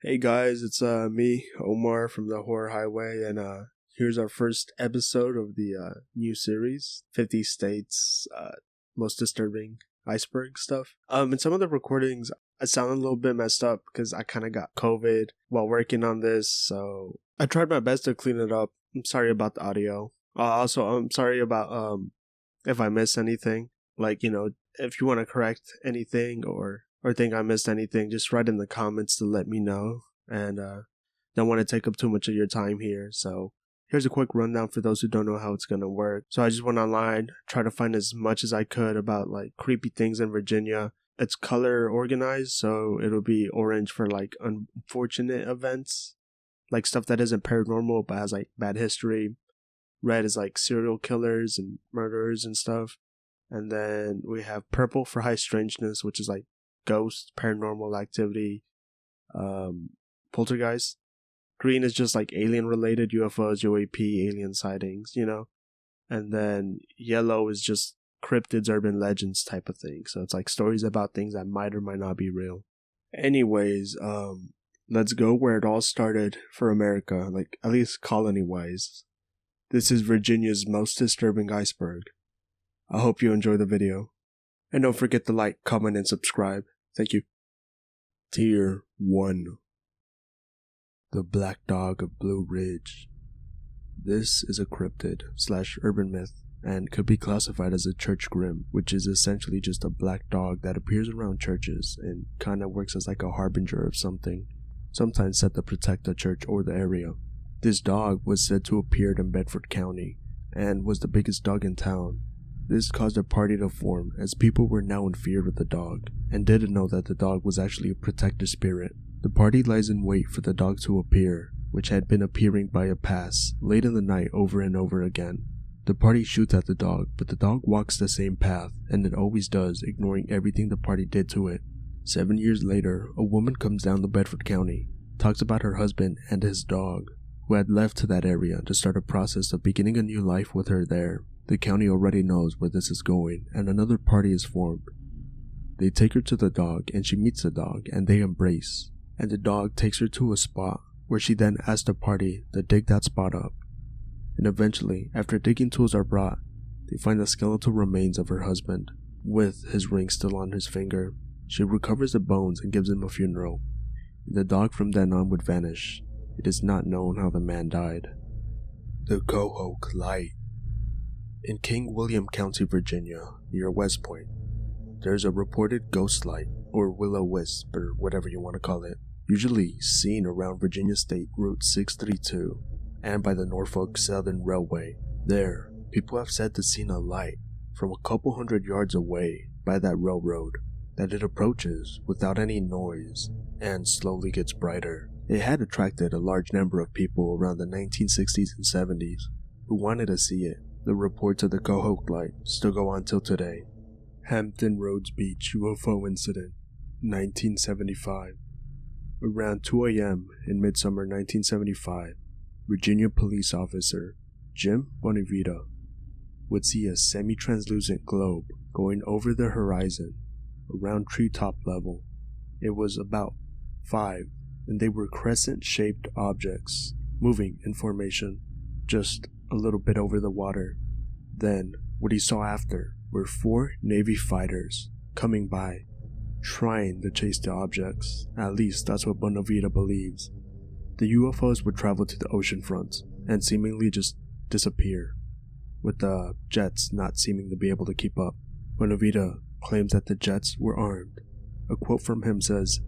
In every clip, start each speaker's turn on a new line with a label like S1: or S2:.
S1: Hey guys, it's me, Omar from the Horror Highway, and here's our first episode of the new series, 50 States Most Disturbing Iceberg stuff. In some of the recordings, I sound a little bit messed up because I kind of got COVID while working on this, so I tried my best to clean it up. I'm sorry about the audio. Also, I'm sorry about if I missed anything. Like, if you want to correct anything or think I missed anything, just write in the comments to let me know. And don't want to take up too much of your time here. So here's a quick rundown for those who don't know how it's going to work. So I just went online, tried to find as much as I could about like creepy things in Virginia. It's color organized, so it'll be orange for like unfortunate events, like stuff that isn't paranormal but has like bad history. Red is like serial killers and murderers and stuff. And then we have purple for high strangeness, which is like ghosts, paranormal activity, poltergeist. Green is just like alien related, UFOs, UAP, alien sightings, And then yellow is just cryptids, urban legends type of thing. So it's like stories about things that might or might not be real. Anyways, let's go where it all started for America, like at least colony wise. This is Virginia's most disturbing iceberg. I hope you enjoy the video. And don't forget to like, comment, and subscribe. Thank you. Tier 1. The Black Dog of Blue Ridge. This is a cryptid / urban myth and could be classified as a church grim, which is essentially just a black dog that appears around churches and kind of works as like a harbinger of something, sometimes set to protect the church or the area. This dog was said to appear in Bedford County and was the biggest dog in town. This caused a party to form as people were now in fear of the dog and didn't know that the dog was actually a protector spirit. The party lies in wait for the dog to appear, which had been appearing by a pass late in the night over and over again. The party shoots at the dog, but the dog walks the same path, and it always does, ignoring everything the party did to it. 7 years later, a woman comes down to Bedford County, talks about her husband and his dog, who had left to that area to start a process of beginning a new life with her there. The county already knows where this is going, and another party is formed. They take her to the dog, and she meets the dog, and they embrace. And the dog takes her to a spot, where she then asks the party to dig that spot up. And eventually, after digging tools are brought, they find the skeletal remains of her husband, with his ring still on his finger. She recovers the bones and gives him a funeral. And the dog from then on would vanish. It is not known how the man died. The Cohoke Light. In King William County, Virginia, near West Point, there's a reported ghost light, or will-o-wisp, or whatever you want to call it, usually seen around Virginia State Route 632 and by the Norfolk Southern Railway. There, people have said to seen a light from a couple hundred yards away by that railroad, that it approaches without any noise and slowly gets brighter. It had attracted a large number of people around the 1960s and 70s who wanted to see it. The reports of the Cohoke Light still go on till today. Hampton Roads Beach UFO Incident, 1975. Around 2 a.m. in midsummer 1975, Virginia police officer Jim Bonavita would see a semi-translucent globe going over the horizon around treetop level. It was about 5, and they were crescent-shaped objects moving in formation just a little bit over the water. Then, what he saw after were 4 Navy fighters coming by, trying to chase the objects. At least that's what Bonavita believes. The UFOs would travel to the ocean front and seemingly just disappear, with the jets not seeming to be able to keep up. Bonavita claims that the jets were armed. A quote from him says,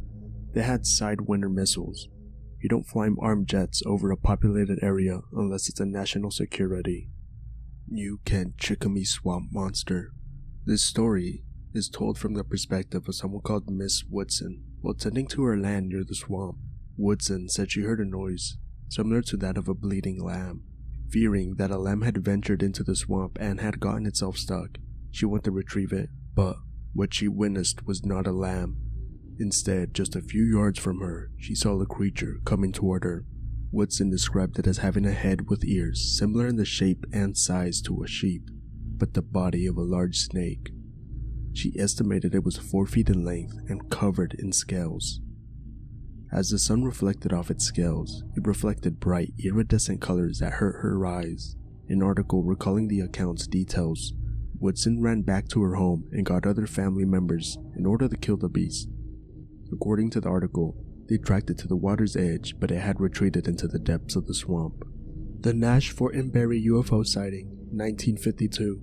S1: "They had Sidewinder missiles. You don't fly armed jets over a populated area unless it's a national security." You Kent Chickahminy Swamp Monster. This story is told from the perspective of someone called Miss Woodson. While tending to her land near the swamp, Woodson said she heard a noise similar to that of a bleeding lamb. Fearing that a lamb had ventured into the swamp and had gotten itself stuck, she went to retrieve it, but what she witnessed was not a lamb. Instead, just a few yards from her, she saw a creature coming toward her. Woodson described it as having a head with ears similar in the shape and size to a sheep, but the body of a large snake. She estimated it was 4 feet in length and covered in scales. As the sun reflected off its scales, it reflected bright, iridescent colors that hurt her eyes. An article recalling the account's details, Woodson ran back to her home and got other family members in order to kill the beast. According to the article, they tracked it to the water's edge, but it had retreated into the depths of the swamp. The Nash-Fortenberry UFO sighting, 1952.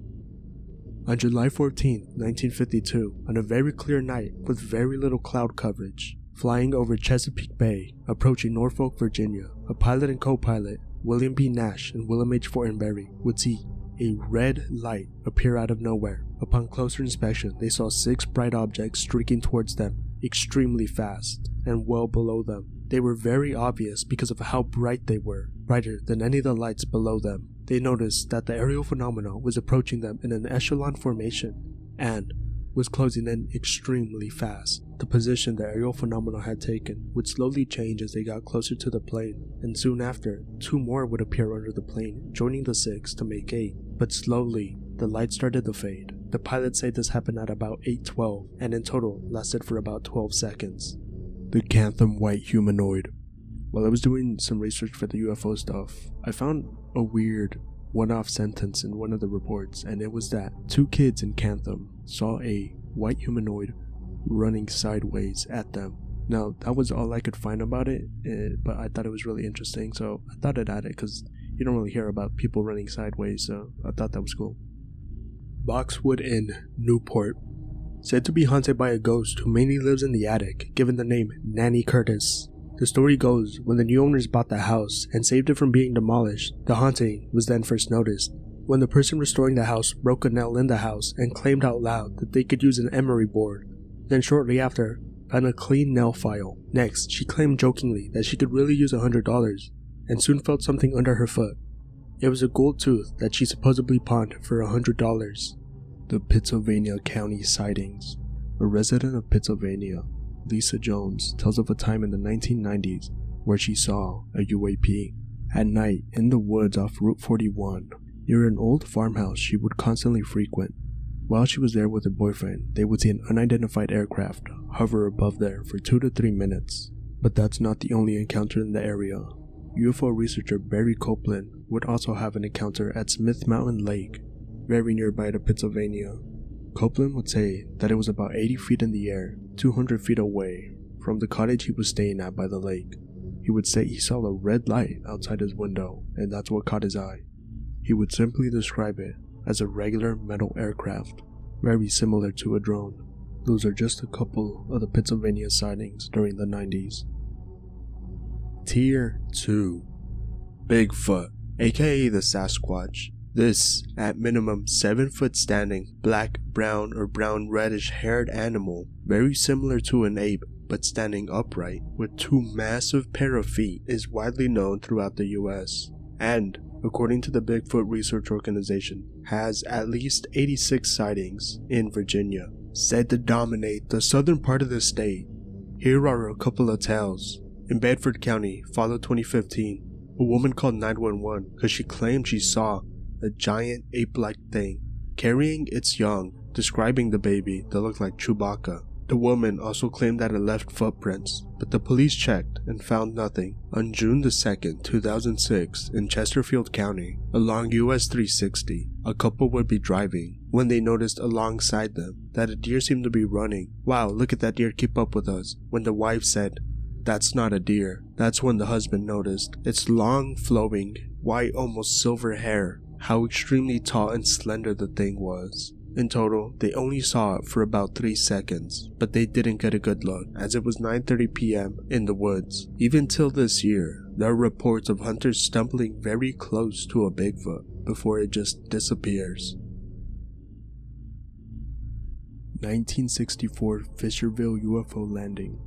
S1: On July 14, 1952, on a very clear night with very little cloud coverage, flying over Chesapeake Bay, approaching Norfolk, Virginia, a pilot and co-pilot, William B. Nash and William H. Fortenberry, would see a red light appear out of nowhere. Upon closer inspection, they saw 6 bright objects streaking towards them extremely fast and well below them. They were very obvious because of how bright they were, brighter than any of the lights below them. They noticed that the aerial phenomena was approaching them in an echelon formation and was closing in extremely fast. The position the aerial phenomena had taken would slowly change as they got closer to the plane, and soon after, 2 more would appear under the plane, joining the 6 to make 8. But slowly, the light started to fade. The pilots say this happened at about 8:12, and in total lasted for about 12 seconds. The Cantham white humanoid. While I was doing some research for the UFO stuff, I found a weird one-off sentence in one of the reports, and it was that 2 kids in Cantham saw a white humanoid running sideways at them. Now, that was all I could find about it, but I thought it was really interesting, so I thought I'd add it because you don't really hear about people running sideways, so I thought that was cool. Boxwood Inn, Newport. Said to be haunted by a ghost who mainly lives in the attic, given the name Nanny Curtis. The story goes, when the new owners bought the house and saved it from being demolished, the haunting was then first noticed. When the person restoring the house broke a nail in the house and claimed out loud that they could use an emery board, then shortly after, found a clean nail file. Next, she claimed jokingly that she could really use $100, and soon felt something under her foot. It was a gold tooth that she supposedly pawned for $100. The Pittyslvania County sightings. A resident of Pittsylvania, Lisa Jones, tells of a time in the 1990s where she saw a UAP at night in the woods off Route 41 near an old farmhouse she would constantly frequent. While she was there with her boyfriend, they would see an unidentified aircraft hover above there for 2 to 3 minutes. But that's not the only encounter in the area. UFO researcher Barry Copeland would also have an encounter at Smith Mountain Lake, very nearby to Pittsylvania. Copeland would say that it was about 80 feet in the air, 200 feet away from the cottage he was staying at by the lake. He would say he saw a red light outside his window, and that's what caught his eye. He would simply describe it as a regular metal aircraft, very similar to a drone. Those are just a couple of the Pittsylvania sightings during the 90s. Tier 2. Bigfoot, aka the Sasquatch. This, at minimum 7 foot standing, black, brown, or brown reddish haired animal, very similar to an ape but standing upright with 2 massive pair of feet, is widely known throughout the US, and, according to the Bigfoot Research Organization, has at least 86 sightings in Virginia, said to dominate the southern part of the state. Here are a couple of tales. In Bedford County, fall of 2015, a woman called 911 because she claimed she saw a giant ape-like thing carrying its young, describing the baby that looked like Chewbacca. The woman also claimed that it left footprints, but the police checked and found nothing. On June 2nd, 2006, in Chesterfield County, along US 360, a couple would be driving when they noticed alongside them that a deer seemed to be running. "Wow, look at that deer, keep up with us." When the wife said, "That's not a deer," that's when the husband noticed its long, flowing, white, almost silver hair, how extremely tall and slender the thing was. In total, they only saw it for about 3 seconds, but they didn't get a good look, as it was 9:30 p.m. in the woods. Even till this year, there are reports of hunters stumbling very close to a Bigfoot before it just disappears. 1964 Fisherville UFO landing.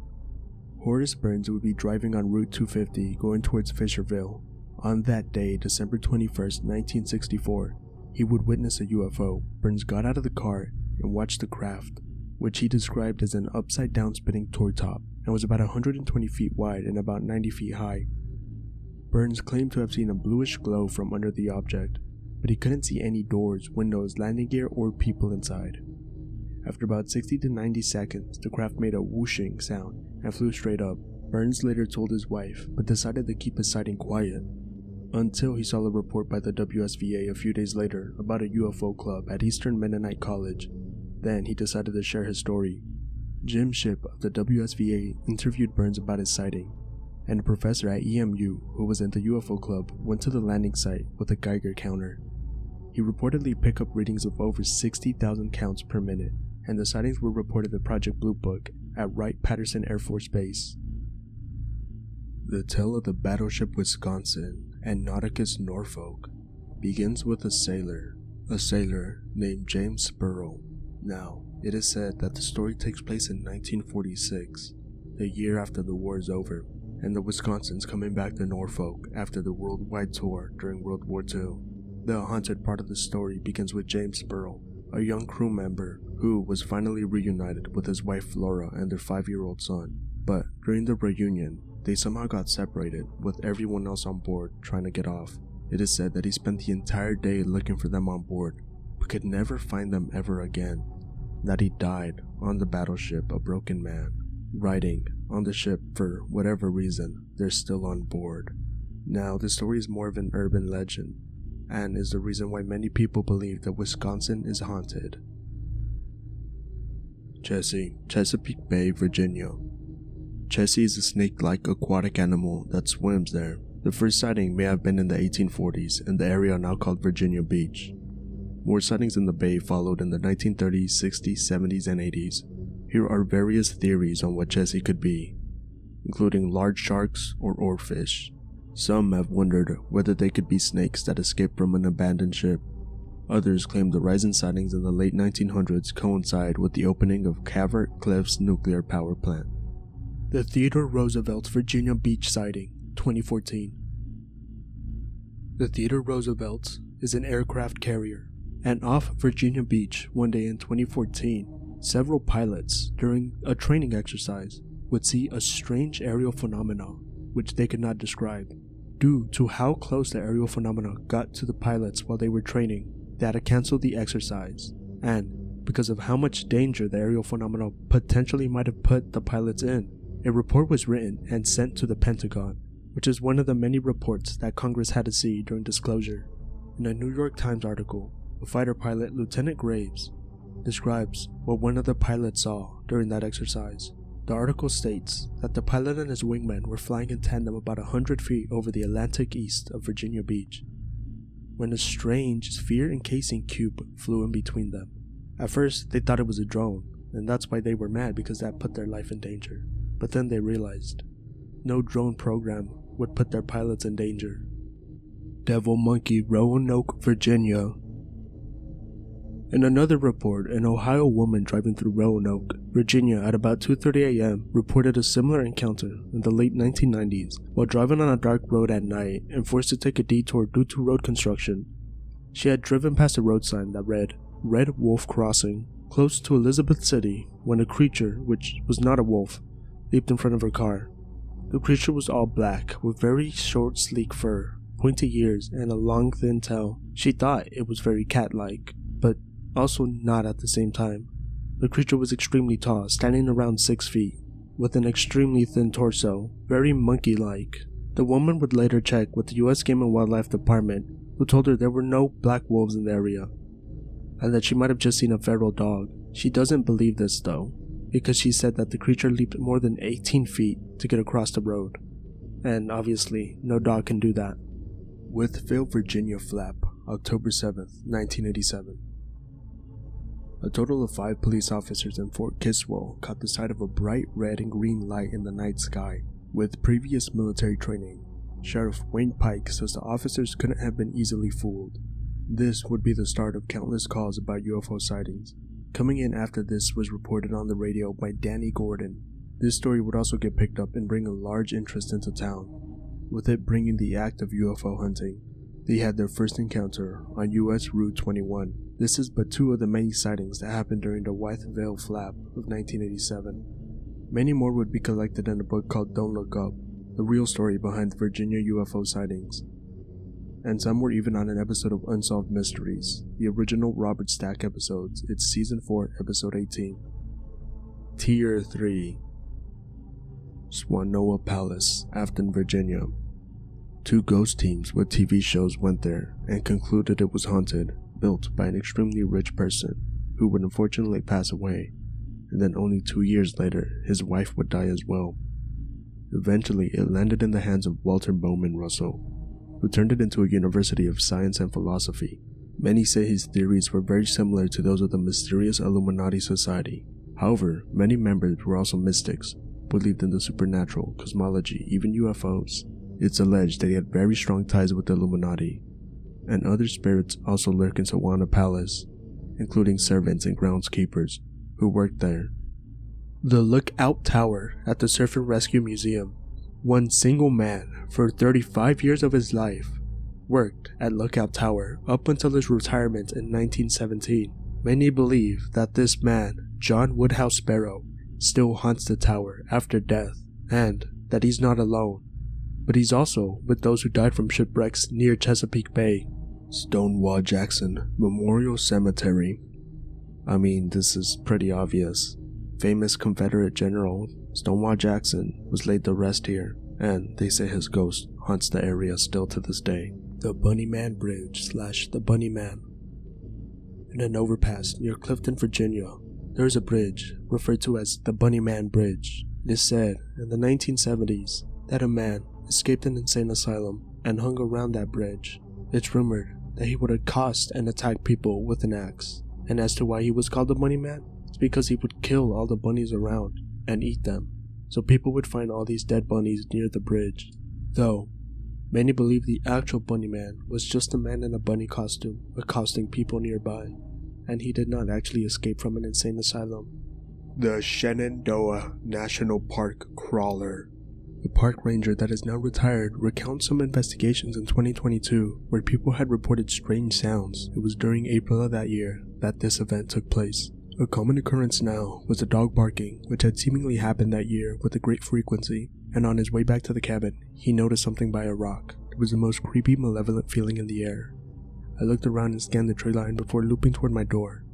S1: Horace Burns would be driving on Route 250 going towards Fisherville. On that day, December 21st, 1964, he would witness a UFO. Burns got out of the car and watched the craft, which he described as an upside-down spinning toy top, and was about 120 feet wide and about 90 feet high. Burns claimed to have seen a bluish glow from under the object, but he couldn't see any doors, windows, landing gear, or people inside. After about 60 to 90 seconds, the craft made a whooshing sound and flew straight up. Burns later told his wife, but decided to keep his sighting quiet, until he saw a report by the WSVA a few days later about a UFO club at Eastern Mennonite College. Then he decided to share his story. Jim Shipp of the WSVA interviewed Burns about his sighting, and a professor at EMU who was in the UFO club went to the landing site with a Geiger counter. He reportedly picked up readings of over 60,000 counts per minute, and the sightings were reported in Project Blue Book at Wright-Patterson Air Force Base. The tale of the Battleship Wsconsin and Nauticus Norfolk begins with a sailor named James Spurrell. Now, it is said that the story takes place in 1946, the year after the war is over, and the Wisconsin's coming back to Norfolk after the worldwide tour during World War II. The haunted part of the story begins with James Spurrell, a young crew member who was finally reunited with his wife Flora and their 5-year-old son. But during the reunion, they somehow got separated, with everyone else on board trying to get off. It is said that he spent the entire day looking for them on board, but could never find them ever again. That he died on the battleship a broken man, riding on the ship for whatever reason they're still on board. Now, the story is more of an urban legend, and is the reason why many people believe that Wisconsin is haunted. Chessie, Chesapeake Bay, Virginia. Chessie is a snake-like aquatic animal that swims there. The first sighting may have been in the 1840s in the area now called Virginia Beach. More sightings in the bay followed in the 1930s, 60s, 70s, and 80s. Here are various theories on what Chessie could be, including large sharks or oarfish. Some have wondered whether they could be snakes that escaped from an abandoned ship. Others claim the rise in sightings in the late 1900s coincide with the opening of Calvert Cliffs nuclear power plant. The Theodore Roosevelt Virginia Beach sighting, 2014. The Theodore Roosevelt is an aircraft carrier, and off Virginia Beach one day in 2014, several pilots, during a training exercise, would see a strange aerial phenomena which they could not describe. Due to how close the aerial phenomena got to the pilots while they were training, they had to cancel the exercise, and because of how much danger the aerial phenomena potentially might have put the pilots in, a report was written and sent to the Pentagon, which is one of the many reports that Congress had to see during disclosure. In a New York Times article, a fighter pilot, Lieutenant Graves, describes what one of the pilots saw during that exercise. The article states that the pilot and his wingman were flying in tandem about 100 feet over the Atlantic east of Virginia Beach, when a strange sphere-encasing cube flew in between them. At first, they thought it was a drone, and that's why they were mad, because that put their life in danger. But then they realized no drone program would put their pilots in danger. Devil Monkey, Roanoke, Virginia. In another report, an Ohio woman driving through Roanoke, Virginia at about 2:30 a.m. reported a similar encounter in the late 1990s while driving on a dark road at night and forced to take a detour due to road construction. She had driven past a road sign that read, "Red Wolf Crossing," close to Elizabeth City, when a creature, which was not a wolf, leaped in front of her car. The creature was all black, with very short, sleek fur, pointy ears, and a long, thin tail. She thought it was very cat-like, but also not at the same time. The creature was extremely tall, standing around 6 feet, with an extremely thin torso, very monkey-like. The woman would later check with the U.S. Game and Wildlife Department, who told her there were no black wolves in the area, and that she might have just seen a feral dog. She doesn't believe this though, because she said that the creature leaped more than 18 feet to get across the road, and obviously no dog can do that. Wythevllie, Virginia Flap, October 7th, 1987. A total of 5 police officers in Fort Kiswell caught the sight of a bright red and green light in the night sky. With previous military training, Sheriff Wayne Pike says the officers couldn't have been easily fooled. This would be the start of countless calls about UFO sightings. Coming in after this was reported on the radio by Danny Gordon. This story would also get picked up and bring a large interest into town, with it bringing the act of UFO hunting. They had their first encounter on US Route 21. This is but 2 of the many sightings that happened during the Wythevllie Flap of 1987. Many more would be collected in a book called Don't Look Up, the real story behind the Virginia UFO sightings. And some were even on an episode of Unsolved Mysteries, the original Robert Stack episodes. It's Season 4, Episode 18. Tier 3. Swannanoa Palace, Hampton, Virginia. 2 ghost teams with TV shows went there and concluded it was haunted, built by an extremely rich person who would unfortunately pass away, and then only 2 years later his wife would die as well. Eventually it landed in the hands of Walter Bowman Russell, who turned it into a university of science and philosophy. Many say his theories were very similar to those of the mysterious Illuminati Society. However, many members were also mystics, believed in the supernatural, cosmology, even UFOs. It's alleged that he had very strong ties with the Illuminati, and other spirits also lurk in Swannanoa Palace, including servants and groundskeepers who worked there. The Lookout Tower at the Surf and Rescue Museum. One single man, for 35 years of his life, worked at Lookout Tower up until his retirement in 1917. Many believe that this man, John Woodhouse Sparrow, still haunts the tower after death, and that he's not alone, but he's also with those who died from shipwrecks near Chesapeake Bay. Stonewall Jackson Memorial Cemetery. I mean, this is pretty obvious. Famous Confederate General Stonewall Jackson was laid to rest here, and they say his ghost haunts the area still to this day. The Bunnyman Bridge / the Bunnyman. In an overpass near Clifton, Virginia, there is a bridge referred to as the Bunnyman Bridge. It is said in the 1970s that a man escaped an insane asylum and hung around that bridge. It's rumored that he would accost and attack people with an axe. And as to why he was called the Bunnyman, it's because he would kill all the bunnies around and eat them, so people would find all these dead bunnies near the bridge. Though, many believe the actual Bunnyman was just a man in a bunny costume accosting people nearby, and he did not actually escape from an insane asylum. The Shenandoah National Park Crawler. The park ranger that is now retired recounts some investigations in 2022 where people had reported strange sounds. It was during April of that year that this event took place. A common occurrence now was a dog barking, which had seemingly happened that year with a great frequency, and on his way back to the cabin, he noticed something by a rock. It was the most creepy, malevolent feeling in the air. I looked around and scanned the tree line before looping toward my door.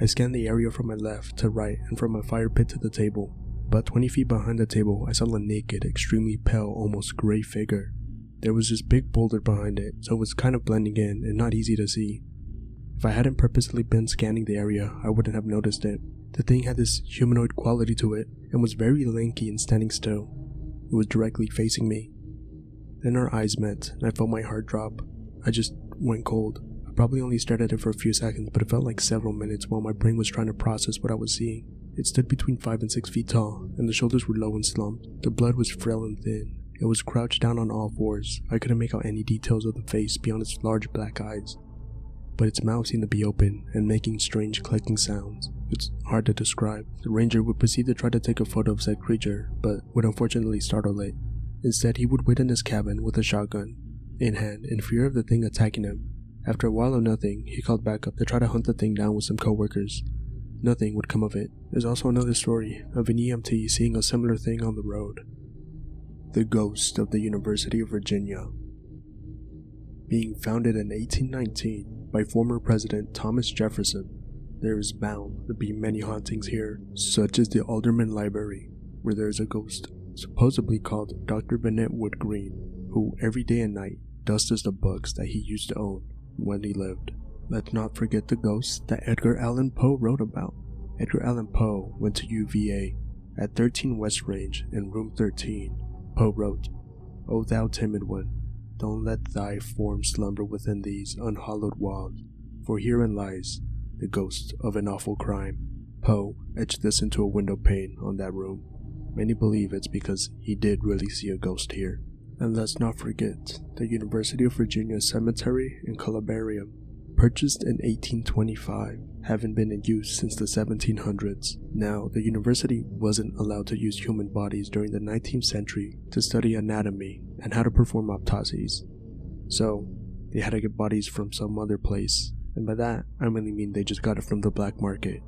S1: I scanned the area from my left to right and from my fire pit to the table. About 20 feet behind the table, I saw a naked, extremely pale, almost gray figure. There was this big boulder behind it, so it was kind of blending in and not easy to see. If I hadn't purposely been scanning the area, I wouldn't have noticed it. The thing had this humanoid quality to it and was very lanky and standing still. It was directly facing me. Then our eyes met and I felt my heart drop. I just went cold. I probably only stared at it for a few seconds, but it felt like several minutes while my brain was trying to process what I was seeing. It stood between 5 and 6 feet tall, and the shoulders were low and slumped. The blood was frail and thin. It was crouched down on all fours. I couldn't make out any details of the face beyond its large black eyes, but its mouth seemed to be open and making strange clicking sounds. It's hard to describe. The ranger would proceed to try to take a photo of said creature, but would unfortunately startle it. Instead, he would wait in his cabin with a shotgun in hand in fear of the thing attacking him. After a while of nothing, he called back up to try to hunt the thing down with some co-workers. Nothing would come of it. There's also another story of an EMT seeing a similar thing on the road. The ghost of the University of Virginia. Being founded in 1819 by former President Thomas Jefferson, there is bound to be many hauntings here, such as the Alderman Library, where there is a ghost supposedly called Dr. Bennett Wood Green, who every day and night dusts the books that he used to own when he lived. Let's not forget the ghost that Edgar Allan Poe wrote about. Edgar Allan Poe went to UVA. At 13 West Range in room 13, Poe wrote, "O thou timid one, don't let thy form slumber within these unhallowed walls, for herein lies the ghost of an awful crime." Poe etched this into a window pane on that room. Many believe it's because he did really see a ghost here. And let's not forget the University of Virginia Cemetery and Columbarium. Purchased in 1825, having been in use since the 1700s. Now, the university wasn't allowed to use human bodies during the 19th century to study anatomy and how to perform autopsies. So, they had to get bodies from some other place, and by that, I really mean they just got it from the black market.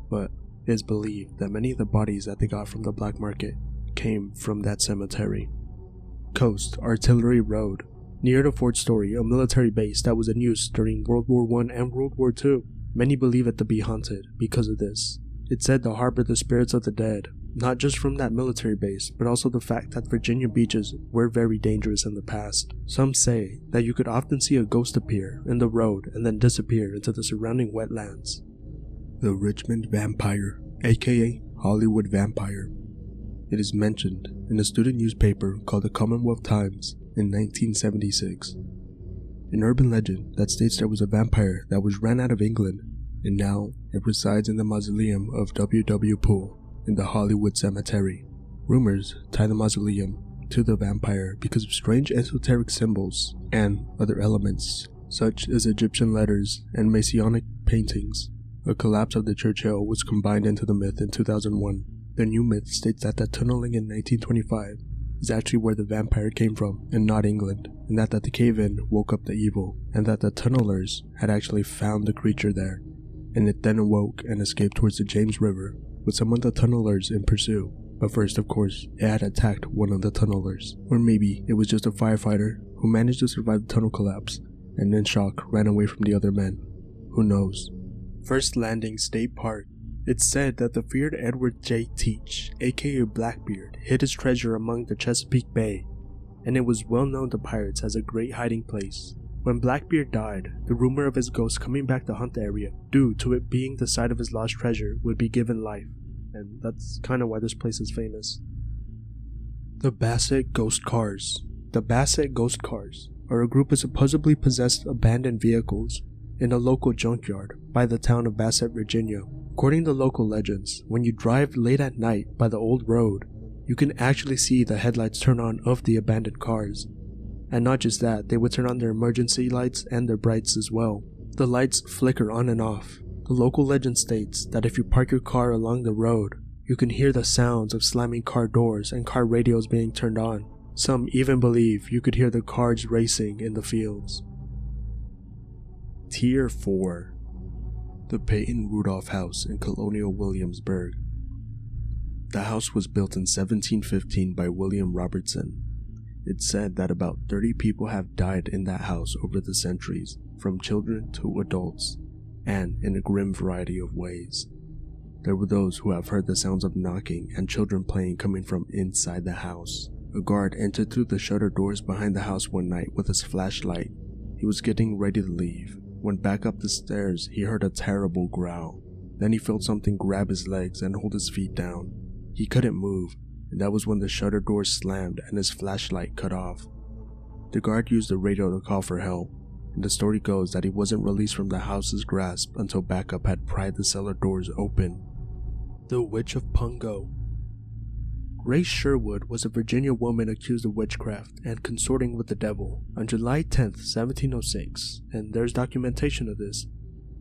S1: But it is believed that many of the bodies that they got from the black market came from that cemetery. Coast Artillery Road. Near the Fort Story, a military base that was in use during World War I and World War II. Many believe it to be haunted because of this. It said to harbor the spirits of the dead, not just from that military base, but also the fact that Virginia beaches were very dangerous in the past. Some say that you could often see a ghost appear in the road and then disappear into the surrounding wetlands. The Richmond Vampire, aka Hollywood Vampire. It is mentioned in a student newspaper called the Commonwealth Times in 1976. An urban legend that states there was a vampire that was ran out of England, and now it resides in the mausoleum of W.W. Poole in the Hollywood Cemetery. Rumors tie the mausoleum to the vampire because of strange esoteric symbols and other elements, such as Egyptian letters and Masonic paintings. A collapse of the church hill was combined into the myth in 2001. The new myth states that the tunneling in 1925 is actually where the vampire came from and not England, and that the cave-in woke up the evil, and that the tunnelers had actually found the creature there, and it then awoke and escaped towards the James River with some of the tunnelers in pursuit. But first, of course, it had attacked one of the tunnelers. Or maybe it was just a firefighter who managed to survive the tunnel collapse and in shock ran away from the other men. Who knows? First Landing State Park. It's said that the feared Edward J. Teach, aka Blackbeard, hid his treasure among the Chesapeake Bay, and it was well known to pirates as a great hiding place. When Blackbeard died, the rumor of his ghost coming back to hunt the area, due to it being the site of his lost treasure, would be given life, and that's kinda why this place is famous. The Bassett Ghost Cars. The Bassett Ghost Cars are a group of supposedly possessed abandoned vehicles in a local junkyard by the town of Bassett, Virginia. According to local legends, when you drive late at night by the old road, you can actually see the headlights turn on of the abandoned cars. And not just that, they would turn on their emergency lights and their brights as well. The lights flicker on and off. The local legend states that if you park your car along the road, you can hear the sounds of slamming car doors and car radios being turned on. Some even believe you could hear the cars racing in the fields. Tier 4. The Peyton Rudolph House in Colonial Williamsburg. The house was built in 1715 by William Robertson. It's said that about 30 people have died in that house over the centuries, from children to adults, and in a grim variety of ways. There were those who have heard the sounds of knocking and children playing coming from inside the house. A guard entered through the shutter doors behind the house one night with his flashlight. He was getting ready to leave. When back up the stairs, he heard a terrible growl. Then he felt something grab his legs and hold his feet down. He couldn't move, and that was when the shutter doors slammed and his flashlight cut off. The guard used the radio to call for help, and the story goes that he wasn't released from the house's grasp until backup had pried the cellar doors open. The Witch of Pungo. Grace Sherwood was a Virginia woman accused of witchcraft and consorting with the devil on July 10th, 1706, and there's documentation of this.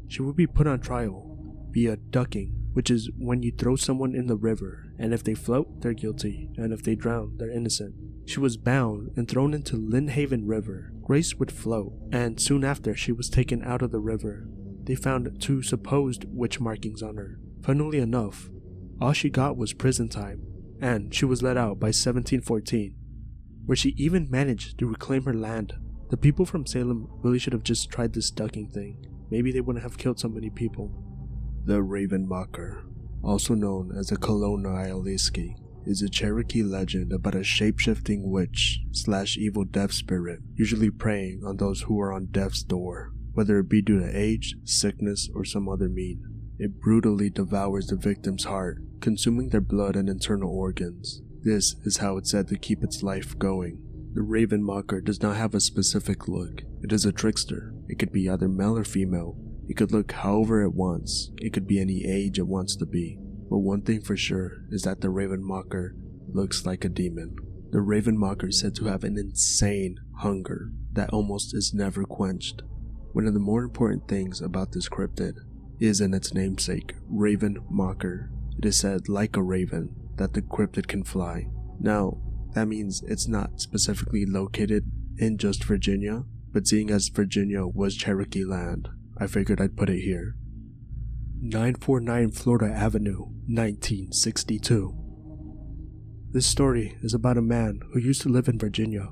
S1: She would be put on trial via ducking, which is when you throw someone in the river, and if they float, they're guilty, and if they drown, they're innocent. She was bound and thrown into Lynnhaven River. Grace would float, and soon after she was taken out of the river. They found 2 supposed witch markings on her. Funnily enough, all she got was prison time, and she was let out by 1714, where she even managed to reclaim her land. The people from Salem really should have just tried this ducking thing. Maybe they wouldn't have killed so many people. The Raven Mocker, also known as a Kolonaialiski, is a Cherokee legend about a shape-shifting witch/evil death spirit, usually preying on those who are on death's door, whether it be due to age, sickness, or some other mean. It brutally devours the victim's heart, consuming their blood and internal organs. This is how it's said to keep its life going. The Raven Mocker does not have a specific look. It is a trickster. It could be either male or female. It could look however it wants. It could be any age it wants to be. But one thing for sure is that the Raven Mocker looks like a demon. The Raven Mocker is said to have an insane hunger that almost is never quenched. One of the more important things about this cryptid is in its namesake, Raven Mocker. It is said, like a raven, that the cryptid can fly. Now, that means it's not specifically located in just Virginia, but seeing as Virginia was Cherokee land, I figured I'd put it here. 949 Florida Avenue, 1962. This story is about a man who used to live in Virginia,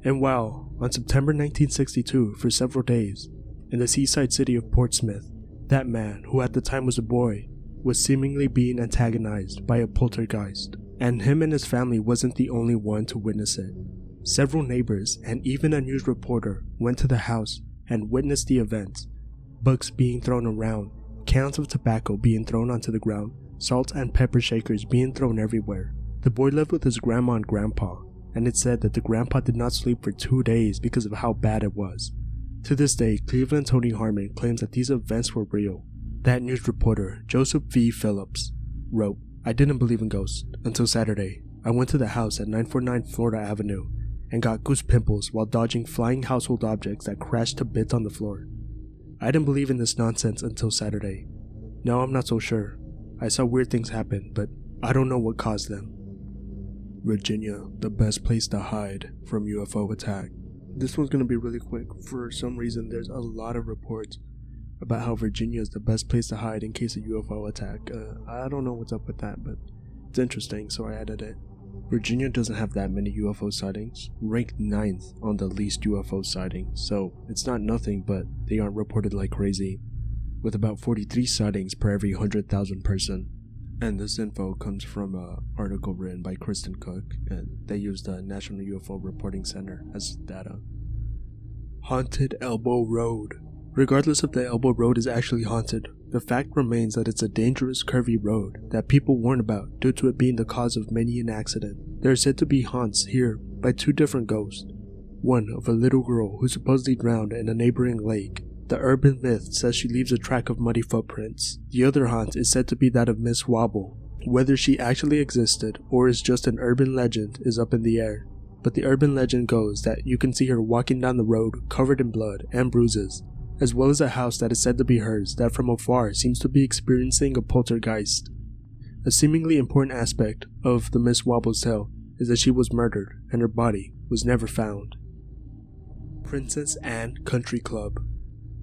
S1: and while on September 1962 for several days in the seaside city of Portsmouth, that man, who at the time was a boy, was seemingly being antagonized by a poltergeist, and him and his family wasn't the only one to witness it. Several neighbors and even a news reporter went to the house and witnessed the events. Books being thrown around, cans of tobacco being thrown onto the ground, salt and pepper shakers being thrown everywhere. The boy lived with his grandma and grandpa, and it said that the grandpa did not sleep for 2 days because of how bad it was. To this day, Cleveland Tony Harmon claims that these events were real. That news reporter, Joseph V. Phillips, wrote, "I didn't believe in ghosts until Saturday. I went to the house at 949 Florida Avenue and got goose pimples while dodging flying household objects that crashed to bits on the floor. I didn't believe in this nonsense until Saturday. Now I'm not so sure. I saw weird things happen, but I don't know what caused them." Virginia, the best place to hide from UFO attack. This one's going to be really quick. For some reason, there's a lot of reports about how Virginia is the best place to hide in case of UFO attack. I don't know what's up with that, but it's interesting, so I added it. Virginia doesn't have that many UFO sightings, ranked 9th on the least UFO sightings, so it's not nothing, but they aren't reported like crazy, with about 43 sightings per every 100,000 person. And this info comes from an article written by Kristen Cook, and they used the National UFO Reporting Center as data. Haunted Elbow Road. Regardless if the Elbow Road is actually haunted, the fact remains that it's a dangerous curvy road that people warn about due to it being the cause of many an accident. There are said to be haunts here by 2 different ghosts. One of a little girl who supposedly drowned in a neighboring lake. The urban myth says she leaves a track of muddy footprints. The other haunt is said to be that of Miss Wobble. Whether she actually existed or is just an urban legend is up in the air, but the urban legend goes that you can see her walking down the road covered in blood and bruises, as well as a house that is said to be hers that from afar seems to be experiencing a poltergeist. A seemingly important aspect of the Miss Wobble's tale is that she was murdered and her body was never found. Princess Anne Country Club.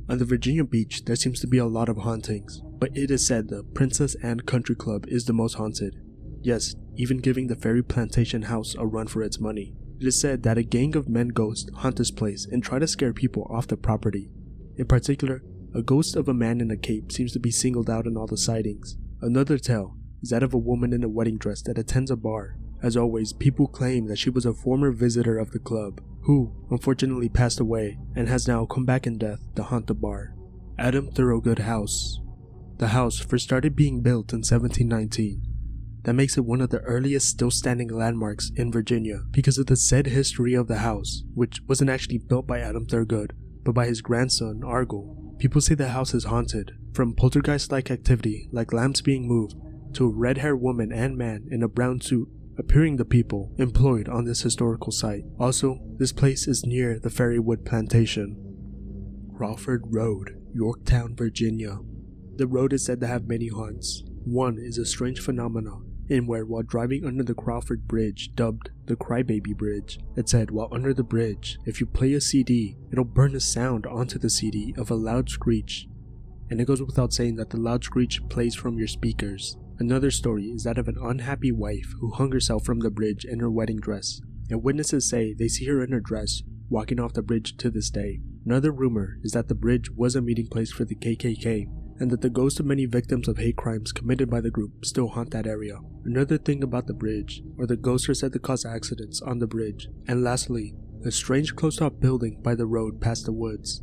S1: On the Virginia beach, there seems to be a lot of hauntings, but it is said the Princess Anne Country Club is the most haunted. Yes, even giving the Ferry Plantation house a run for its money. It is said that a gang of men ghosts haunt this place and try to scare people off the property. In particular, a ghost of a man in a cape seems to be singled out in all the sightings. Another tale is that of a woman in a wedding dress that attends a bar. As always, people claim that she was a former visitor of the club, who unfortunately passed away and has now come back in death to haunt the bar. Adam Thorogood House. The house first started being built in 1719. That makes it one of the earliest still standing landmarks in Virginia because of the said history of the house, which wasn't actually built by Adam Thorogood, but by his grandson Argyle. People say the house is haunted, from poltergeist-like activity like lamps being moved, to a red-haired woman and man in a brown suit appearing to people employed on this historical site. Also, this place is near the Ferrywood Plantation. Crawford Road, Yorktown, Virginia. The road is said to have many haunts. One is a strange phenomenon in where while driving under the Crawford Bridge, dubbed the Crybaby Bridge, it said while under the bridge, if you play a CD, it'll burn a sound onto the CD of a loud screech. And it goes without saying that the loud screech plays from your speakers. Another story is that of an unhappy wife who hung herself from the bridge in her wedding dress, and witnesses say they see her in her dress walking off the bridge to this day. Another rumor is that the bridge was a meeting place for the KKK, and that the ghosts of many victims of hate crimes committed by the group still haunt that area. Another thing about the bridge, or the ghosts are said to cause accidents on the bridge. And lastly, a strange closed-off building by the road past the woods.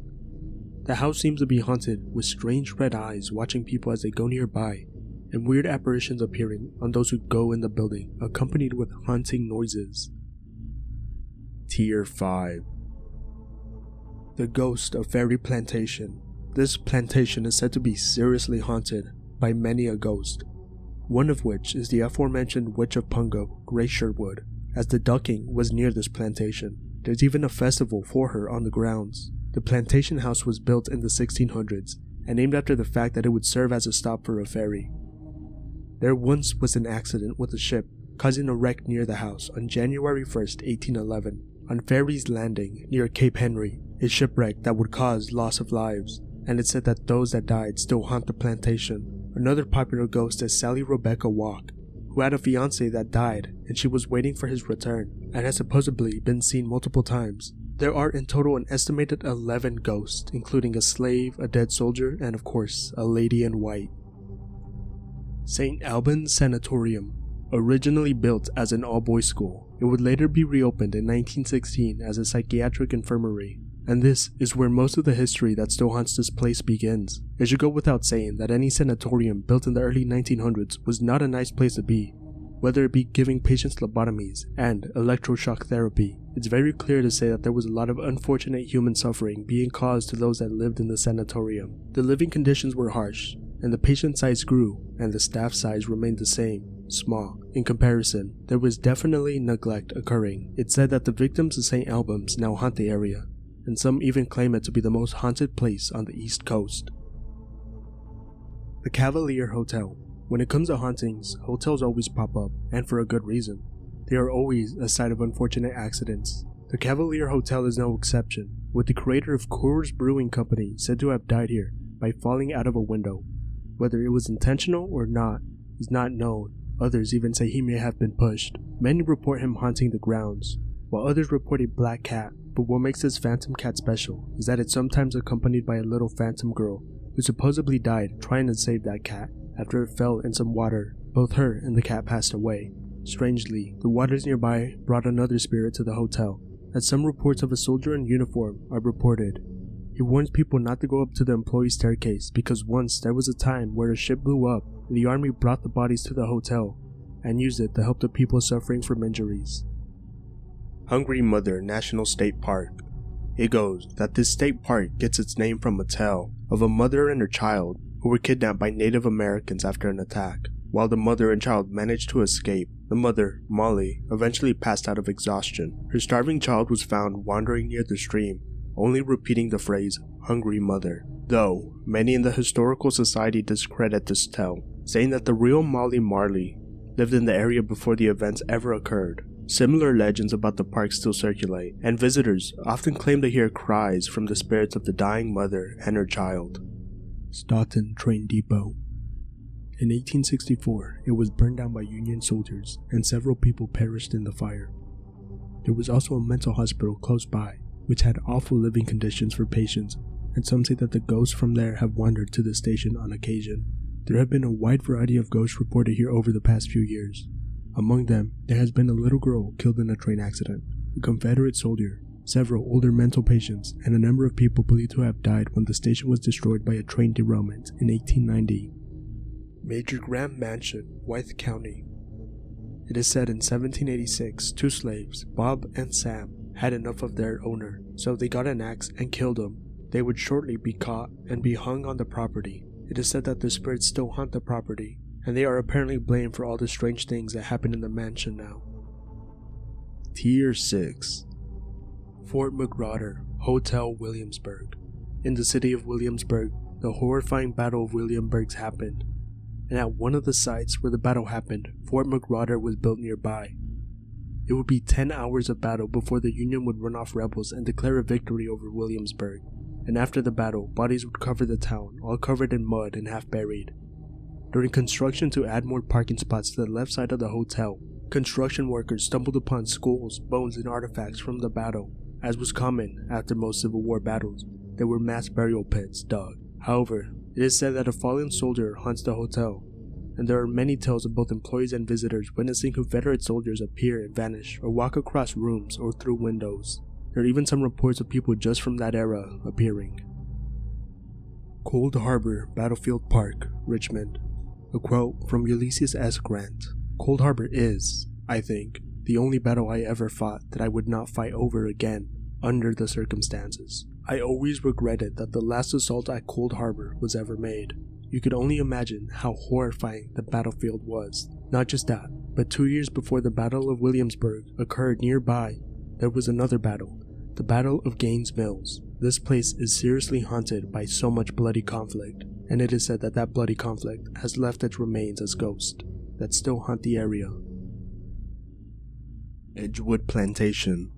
S1: The house seems to be haunted with strange red eyes watching people as they go nearby, and weird apparitions appearing on those who go in the building, accompanied with haunting noises. Tier 5. The Ghost of Ferry Plantation. This plantation is said to be seriously haunted by many a ghost, one of which is the aforementioned Witch of Pungo, Grace Sherwood, as the ducking was near this plantation. There's even a festival for her on the grounds. The plantation house was built in the 1600s and named after the fact that it would serve as a stop for a ferry. There once was an accident with a ship causing a wreck near the house on January 1st, 1811. On Ferry's Landing near Cape Henry, a shipwreck that would cause loss of lives, and it's said that those that died still haunt the plantation. Another popular ghost is Sally Rebecca Walk, who had a fiancé that died and she was waiting for his return and has supposedly been seen multiple times. There are in total an estimated 11 ghosts, including a slave, a dead soldier, and of course, a lady in white. St. Albans Sanatorium. Originally built as an all-boys school, it would later be reopened in 1916 as a psychiatric infirmary. And this is where most of the history that still haunts this place begins. It should go without saying that any sanatorium built in the early 1900s was not a nice place to be. Whether it be giving patients lobotomies and electroshock therapy, it's very clear to say that there was a lot of unfortunate human suffering being caused to those that lived in the sanatorium. The living conditions were harsh, and the patient size grew, and the staff size remained the same, small. In comparison, there was definitely neglect occurring. It's said that the victims of St. Albans now haunt the area, and some even claim it to be the most haunted place on the East Coast. The Cavalier Hotel. When it comes to hauntings, hotels always pop up, and for a good reason. They are always a site of unfortunate accidents. The Cavalier Hotel is no exception, with the creator of Coors Brewing Company said to have died here by falling out of a window. Whether it was intentional or not is not known. Others even say he may have been pushed. Many report him haunting the grounds, while others report a black cat. But what makes this phantom cat special is that it's sometimes accompanied by a little phantom girl who supposedly died trying to save that cat after it fell in some water. Both her and the cat passed away. Strangely, the waters nearby brought another spirit to the hotel, as some reports of a soldier in uniform are reported. He warns people not to go up to the employee staircase because once there was a time where a ship blew up and the army brought the bodies to the hotel and used it to help the people suffering from injuries. Hungry Mother National State Park. It goes that this state park gets its name from a tale of a mother and her child who were kidnapped by Native Americans after an attack. While the mother and child managed to escape, the mother, Molly, eventually passed out of exhaustion. Her starving child was found wandering near the stream, only repeating the phrase, "Hungry Mother." Though, many in the Historical Society discredit this tale, saying that the real Molly Marley lived in the area before the events ever occurred. Similar legends about the park still circulate, and visitors often claim to hear cries from the spirits of the dying mother and her child. Staunton Train Depot. In 1864, it was burned down by Union soldiers, and several people perished in the fire. There was also a mental hospital close by, which had awful living conditions for patients, and some say that the ghosts from there have wandered to the station on occasion. There have been a wide variety of ghosts reported here over the past few years. Among them, there has been a little girl killed in a train accident, a Confederate soldier, several older mental patients, and a number of people believed to have died when the station was destroyed by a train derailment in 1890. Major Graham Mansion, Wythevllie County. It is said in 1786, two slaves, Bob and Sam, had enough of their owner, so they got an axe and killed him. They would shortly be caught and be hung on the property. It is said that the spirits still haunt the property, and they are apparently blamed for all the strange things that happen in the mansion now. Tier 6. Fort Magruder, Hotel Williamsburg. In the city of Williamsburg, the horrifying Battle of Williamsburg happened, and at one of the sites where the battle happened, Fort Magruder was built nearby. It would be 10 hours of battle before the Union would run off rebels and declare a victory over Williamsburg, and after the battle, bodies would cover the town, all covered in mud and half buried. During construction to add more parking spots to the left side of the hotel, construction workers stumbled upon skulls, bones, and artifacts from the battle. As was common after most Civil War battles, there were mass burial pits dug. However, it is said that a fallen soldier haunts the hotel, and there are many tales of both employees and visitors witnessing Confederate soldiers appear and vanish or walk across rooms or through windows. There are even some reports of people just from that era appearing. Cold Harbor Battlefield Park, Richmond. A quote from Ulysses S. Grant. Cold Harbor is, I think, the only battle I ever fought that I would not fight over again under the circumstances. I always regretted that the last assault at Cold Harbor was ever made. You could only imagine how horrifying the battlefield was. Not just that, but 2 years before the Battle of Williamsburg occurred nearby, there was another battle, the Battle of Gaines Mills. This place is seriously haunted by so much bloody conflict, and it is said that that bloody conflict has left its remains as ghosts that still haunt the area. Edgewood Plantation.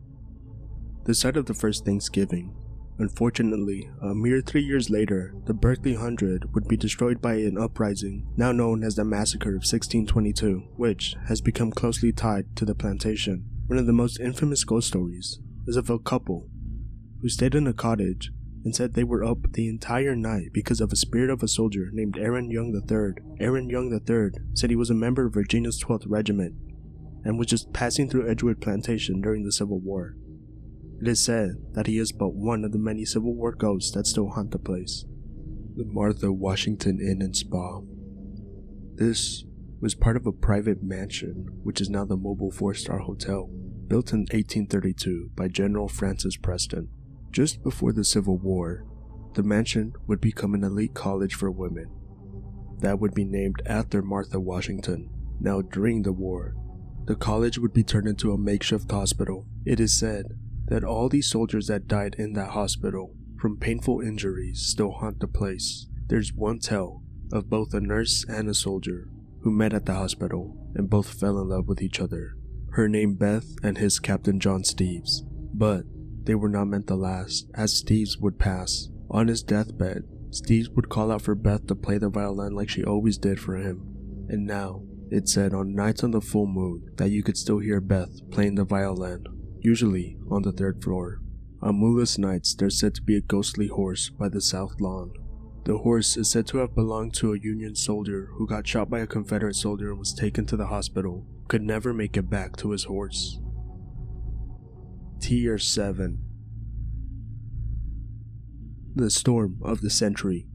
S1: The site of the first Thanksgiving. Unfortunately, a mere 3 years later, the Berkeley 100 would be destroyed by an uprising, now known as the Massacre of 1622, which has become closely tied to the plantation. One of the most infamous ghost stories is of a couple who stayed in a cottage and said they were up the entire night because of a spirit of a soldier named Aaron Young III. Aaron Young III said he was a member of Virginia's 12th Regiment and was just passing through Edgewood Plantation during the Civil War. It is said that he is but one of the many Civil War ghosts that still haunt the place. The Martha Washington Inn and Spa. This was part of a private mansion, which is now the Mobile 4-Star Hotel, built in 1832 by General Francis Preston. Just before the Civil War, the mansion would become an elite college for women that would be named after Martha Washington. Now, during the war, the college would be turned into a makeshift hospital. It is said that all these soldiers that died in that hospital from painful injuries still haunt the place. There's one tale of both a nurse and a soldier who met at the hospital and both fell in love with each other. Her name Beth and his Captain John Steeves. But they were not meant to last, as Steeves would pass. On his deathbed, Steeves would call out for Beth to play the violin like she always did for him. And now, it's said on nights on the full moon that you could still hear Beth playing the violin, usually on the 3rd floor. On moonless nights, there's said to be a ghostly horse by the south lawn. The horse is said to have belonged to a Union soldier who got shot by a Confederate soldier and was taken to the hospital, could never make it back to his horse. Tier 7. The storm of the century.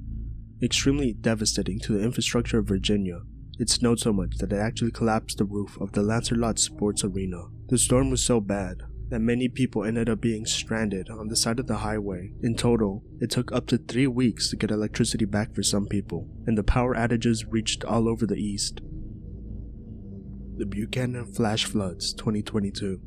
S1: Extremely devastating to the infrastructure of Virginia. It snowed so much that it actually collapsed the roof of the Lancelot Sports Arena. The storm was so bad that many people ended up being stranded on the side of the highway. In total, it took up to 3 weeks to get electricity back for some people, and the power outages reached all over the east. The Buchanan Flash Floods 2022.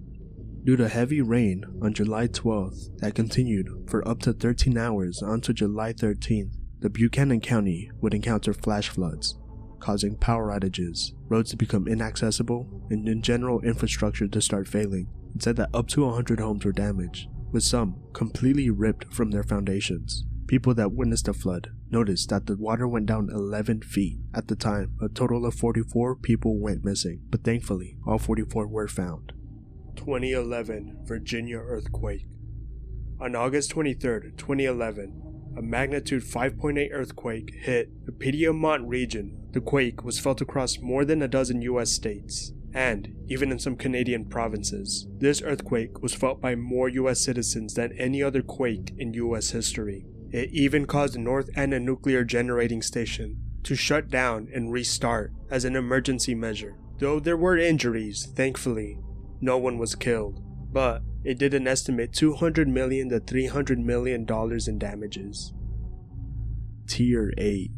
S1: Due to heavy rain on July 12th that continued for up to 13 hours onto July 13th, the Buchanan County would encounter flash floods, causing power outages, roads to become inaccessible, and in general infrastructure to start failing. It said that up to 100 homes were damaged, with some completely ripped from their foundations. People that witnessed the flood noticed that the water went down 11 feet. At the time, a total of 44 people went missing, but thankfully, all 44 were found. 2011 Virginia earthquake. On August 23, 2011, a magnitude 5.8 earthquake hit the Piedmont region. The quake was felt across more than a dozen US states, and even in some Canadian provinces. This earthquake was felt by more US citizens than any other quake in US history. It even caused North Anna Nuclear Generating Station to shut down and restart as an emergency measure. Though there were injuries, thankfully, no one was killed, but it did an estimate $200 million to $300 million in damages. Tier 8.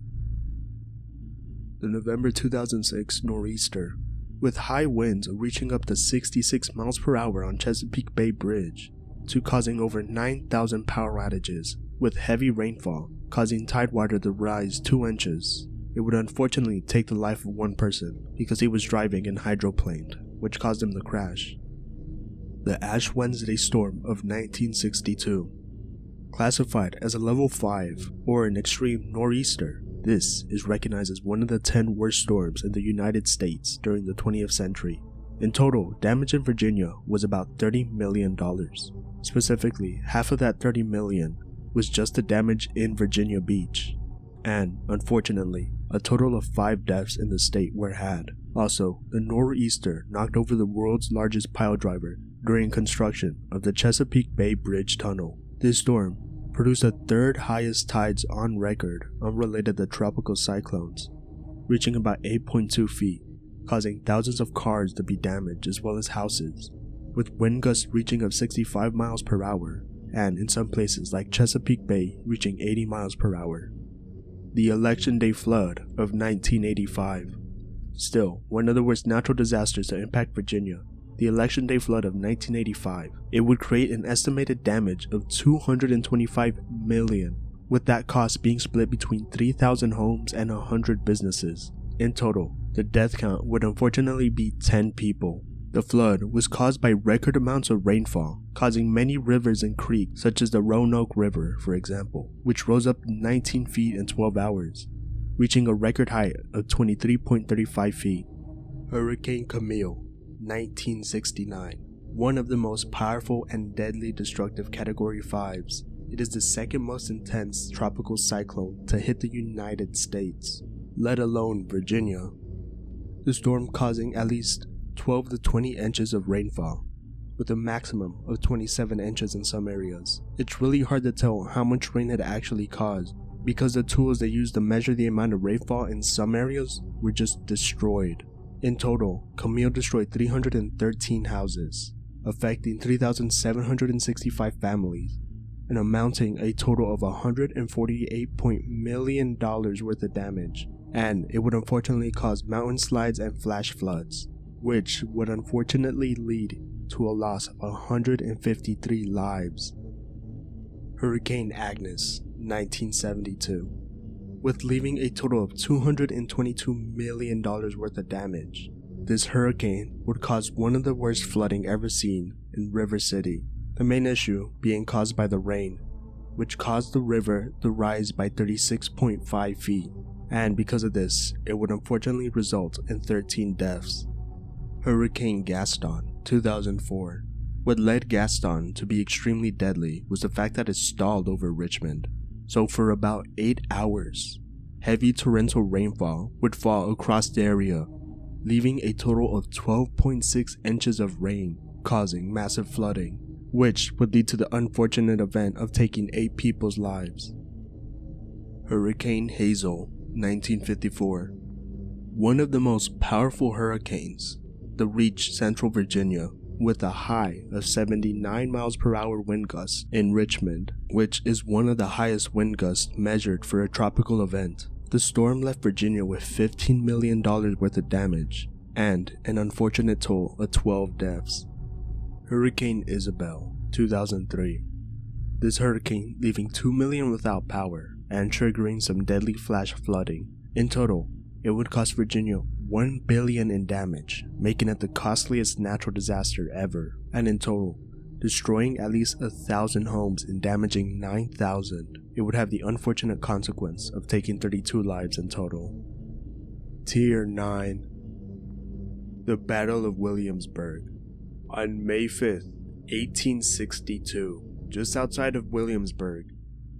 S1: The November 2006 nor'easter, with high winds reaching up to 66 miles per hour on Chesapeake Bay Bridge, to causing over 9,000 power outages, with heavy rainfall causing tidewater to rise 2 inches. It would unfortunately take the life of one person because he was driving and hydroplaned, which caused him to crash. The Ash Wednesday storm of 1962. Classified as a level 5 or an extreme nor'easter, this is recognized as one of the 10 worst storms in the United States during the 20th century. In total, damage in Virginia was about $30 million. Specifically, half of that $30 million was just the damage in Virginia Beach. And, unfortunately, a total of 5 deaths in the state were had. Also, the nor'easter knocked over the world's largest pile driver during construction of the Chesapeake Bay Bridge Tunnel. This storm produced the 3rd highest tides on record unrelated to tropical cyclones, reaching about 8.2 feet, causing thousands of cars to be damaged as well as houses, with wind gusts reaching of 65 miles per hour, and in some places like Chesapeake Bay reaching 80 miles per hour. The Election Day flood of 1985. Still, one of the worst natural disasters to impact Virginia, the Election Day flood of 1985. It would create an estimated damage of $225 million, with that cost being split between 3,000 homes and 100 businesses. In total, the death count would unfortunately be 10 people. The flood was caused by record amounts of rainfall, causing many rivers and creeks, such as the Roanoke River, for example, which rose up 19 feet in 12 hours, reaching a record height of 23.35 feet. Hurricane Camille, 1969. One of the most powerful and deadly destructive Category 5s it is the second most intense tropical cyclone to hit the United States, let alone Virginia. The storm causing at least 12 to 20 inches of rainfall, with a maximum of 27 inches in some areas. It's really hard to tell how much rain it actually caused, because the tools they used to measure the amount of rainfall in some areas were just destroyed. In total, Camille destroyed 313 houses, affecting 3,765 families, and amounting a total of $148 million worth of damage, and it would unfortunately cause mountain slides and flash floods, which would unfortunately lead to a loss of 153 lives. Hurricane Agnes, 1972, with leaving a total of $222 million worth of damage. This hurricane would cause one of the worst flooding ever seen in River City, the main issue being caused by the rain, which caused the river to rise by 36.5 feet, and because of this, it would unfortunately result in 13 deaths. Hurricane Gaston, 2004. What led Gaston to be extremely deadly was the fact that it stalled over Richmond. So for about 8 hours, heavy torrential rainfall would fall across the area, leaving a total of 12.6 inches of rain, causing massive flooding, which would lead to the unfortunate event of taking 8 people's lives. Hurricane Hazel, 1954. One of the most powerful hurricanes to reach central Virginia, with a high of 79 miles per hour wind gusts in Richmond, which is one of the highest wind gusts measured for a tropical event. The storm left Virginia with $15 million worth of damage, and an unfortunate toll of 12 deaths. Hurricane Isabel, 2003. This hurricane leaving 2 million without power, and triggering some deadly flash flooding. In total, it would cost Virginia $1 billion in damage, making it the costliest natural disaster ever, and in total, destroying at least 1,000 homes and damaging 9,000. It would have the unfortunate consequence of taking 32 lives in total. Tier 9. The Battle of Williamsburg. On May 5th, 1862, just outside of Williamsburg,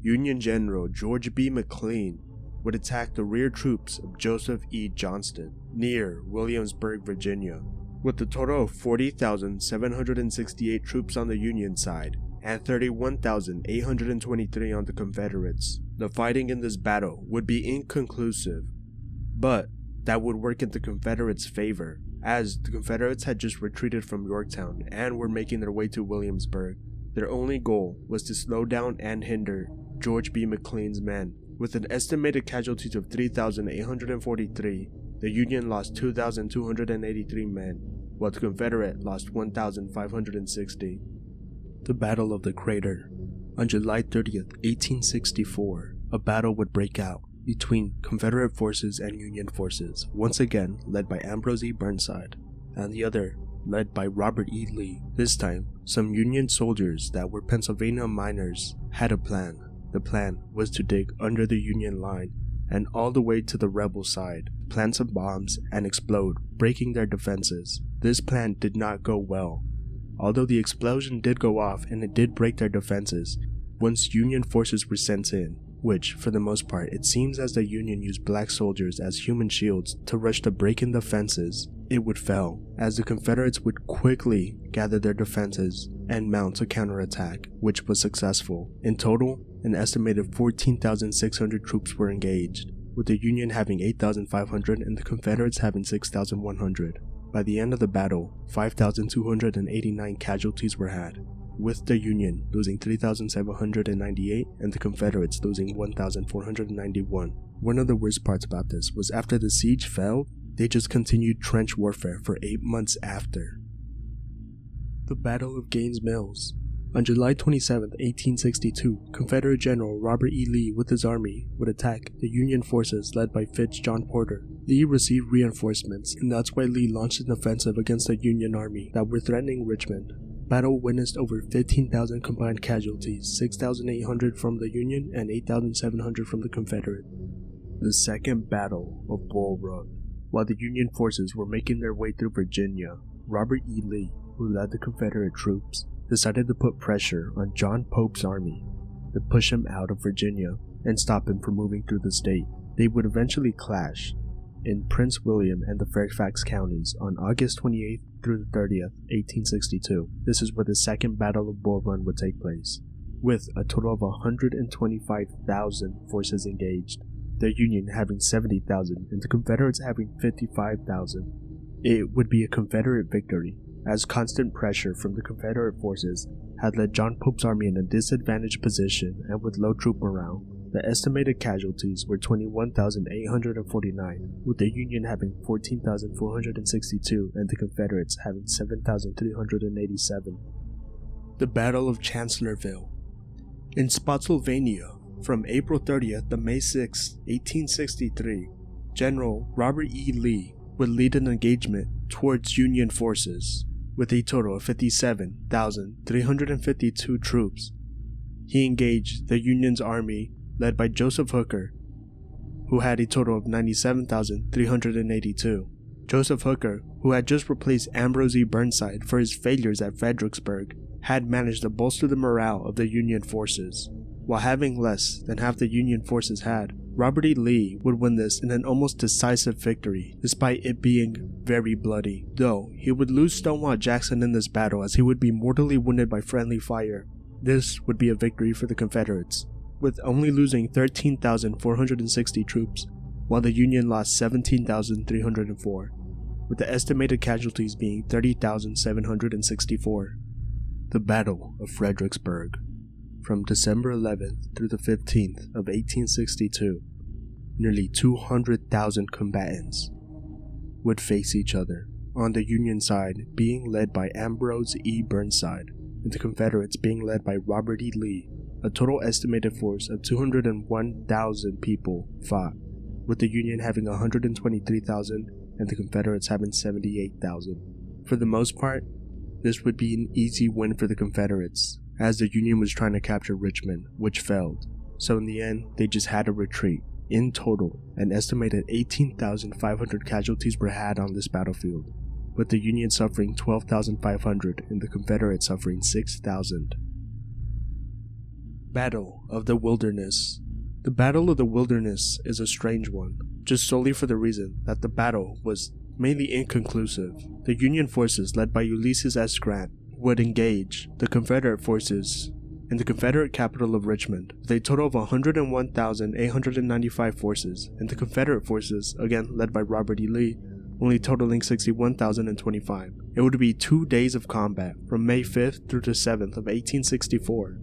S1: Union General George B. McClellan would attack the rear troops of Joseph E. Johnston near Williamsburg, Virginia, with a total of 40,768 troops on the Union side and 31,823 on the Confederates. The fighting in this battle would be inconclusive, but that would work in the Confederates' favor, as the Confederates had just retreated from Yorktown and were making their way to Williamsburg. Their only goal was to slow down and hinder George B. McClellan's men. With an estimated casualties of 3,843, the Union lost 2,283 men, while the Confederate lost 1,560. The Battle of the Crater. On July 30th, 1864, a battle would break out between Confederate forces and Union forces, once again led by Ambrose E. Burnside, and the other led by Robert E. Lee. This time, some Union soldiers that were Pennsylvania miners had a plan. The plan was to dig under the Union line and all the way to the rebel side, plant some bombs and explode, breaking their defenses. This plan did not go well. Although the explosion did go off and it did break their defenses, once Union forces were sent in, which for the most part it seems as the Union used black soldiers as human shields to rush to break in defenses, it would fail, as the Confederates would quickly gather their defenses and mount a counterattack, which was successful. In total, an estimated 14,600 troops were engaged, with the Union having 8,500 and the Confederates having 6,100. By the end of the battle, 5,289 casualties were had, with the Union losing 3,798 and the Confederates losing 1,491. One of the worst parts about this was after the siege fell, they just continued trench warfare for 8 months after. The Battle of Gaines Mills. On July 27, 1862, Confederate General Robert E. Lee with his army would attack the Union forces led by Fitz John Porter. Lee received reinforcements, and that's why Lee launched an offensive against the Union army that were threatening Richmond. Battle witnessed over 15,000 combined casualties, 6,800 from the Union and 8,700 from the Confederate. The Second Battle of Bull Run. While the Union forces were making their way through Virginia, Robert E. Lee, who led the Confederate troops, decided to put pressure on John Pope's army. to push him out of Virginia and stop him from moving through the state. They would eventually clash in Prince William and the Fairfax counties on August 28th through the 30th, 1862. This is where the Second Battle of Bull Run would take place, with a total of 125,000 forces engaged, the Union having 70,000 and the Confederates having 55,000. It would be a Confederate victory, as constant pressure from the Confederate forces had led John Pope's army in a disadvantaged position, and with low troop morale, the estimated casualties were 21,849, with the Union having 14,462 and the Confederates having 7,387. The Battle of Chancellorsville. In Spotsylvania, from April 30th to May 6, 1863, General Robert E. Lee would lead an engagement towards Union forces, with a total of 57,352 troops. He engaged the Union's army led by Joseph Hooker, who had a total of 97,382. Joseph Hooker, who had just replaced Ambrose E. Burnside for his failures at Fredericksburg, had managed to bolster the morale of the Union forces. While having less than half the Union forces had, Robert E. Lee would win this in an almost decisive victory, despite it being very bloody, though he would lose Stonewall Jackson in this battle as he would be mortally wounded by friendly fire. This would be a victory for the Confederates, with only losing 13,460 troops, while the Union lost 17,304, with the estimated casualties being 30,764. The Battle of Fredericksburg. From December 11th through the 15th of 1862, nearly 200,000 combatants would face each other, on the Union side being led by Ambrose E. Burnside, and the Confederates being led by Robert E. Lee. A total estimated force of 201,000 people fought, with the Union having 123,000 and the Confederates having 78,000. For the most part, this would be an easy win for the Confederates, as the Union was trying to capture Richmond, which failed. So in the end, they just had to retreat. In total, an estimated 18,500 casualties were had on this battlefield, with the Union suffering 12,500 and the Confederates suffering 6,000. Battle of the Wilderness. The Battle of the Wilderness is a strange one, just solely for the reason that the battle was mainly inconclusive. The Union forces led by Ulysses S. Grant would engage the Confederate forces in the Confederate capital of Richmond, with a total of 101,895 forces, and the Confederate forces, again led by Robert E. Lee, only totaling 61,025. It would be 2 days of combat, from May 5th through the 7th of 1864.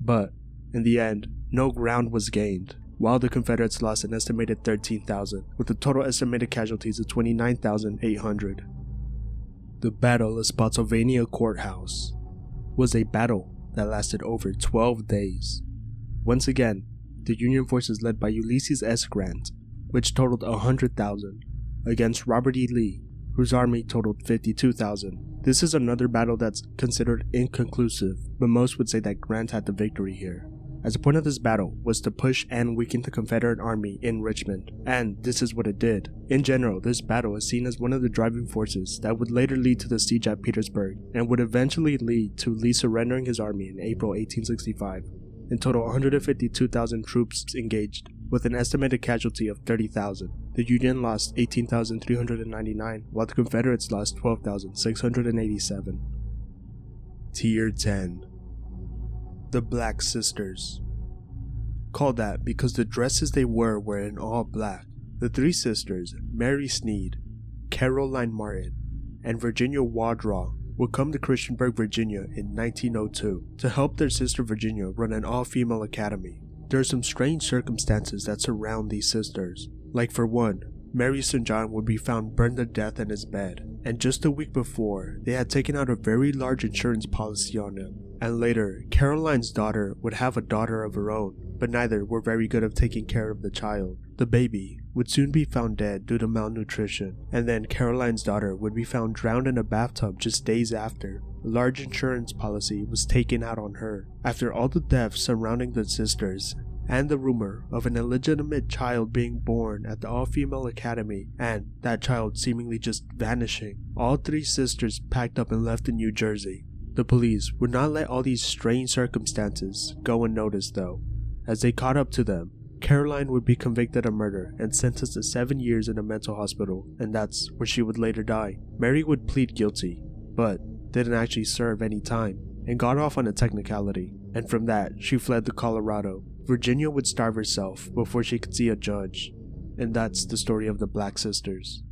S1: But, in the end, no ground was gained, while the Confederates lost an estimated 13,000, with the total estimated casualties of 29,800. The Battle of Spotsylvania Courthouse was a battle that lasted over 12 days. Once again, the Union forces led by Ulysses S. Grant, which totaled 100,000, against Robert E. Lee, whose army totaled 52,000. This is another battle that's considered inconclusive, but most would say that Grant had the victory here, as the point of this battle was to push and weaken the Confederate army in Richmond, and this is what it did. In general, this battle is seen as one of the driving forces that would later lead to the siege at Petersburg, and would eventually lead to Lee surrendering his army in April 1865. In total, 152,000 troops engaged, with an estimated casualty of 30,000. The Union lost 18,399, while the Confederates lost 12,687. Tier 10. The Black Sisters. Called that because the dresses they wore were in all black. The three sisters, Mary Sneed, Caroline Martin, and Virginia Wadraw, would come to Christiansburg, Virginia in 1902 to help their sister Virginia run an all-female academy. There are some strange circumstances that surround these sisters. Like for one, Mary St. John would be found burned to death in his bed, and just a week before, they had taken out a very large insurance policy on him. And later, Caroline's daughter would have a daughter of her own, but neither were very good at taking care of the child. The baby would soon be found dead due to malnutrition, and then Caroline's daughter would be found drowned in a bathtub just days after. A large insurance policy was taken out on her. After all the deaths surrounding the sisters, and the rumor of an illegitimate child being born at the all-female academy, and that child seemingly just vanishing, all three sisters packed up and left in New Jersey. The police would not let all these strange circumstances go unnoticed though. As they caught up to them, Caroline would be convicted of murder and sentenced to 7 years in a mental hospital, and that's where she would later die. Mary would plead guilty, but didn't actually serve any time, and got off on a technicality, and from that, she fled to Colorado. Virginia would starve herself before she could see a judge, and that's the story of the Black Sisters.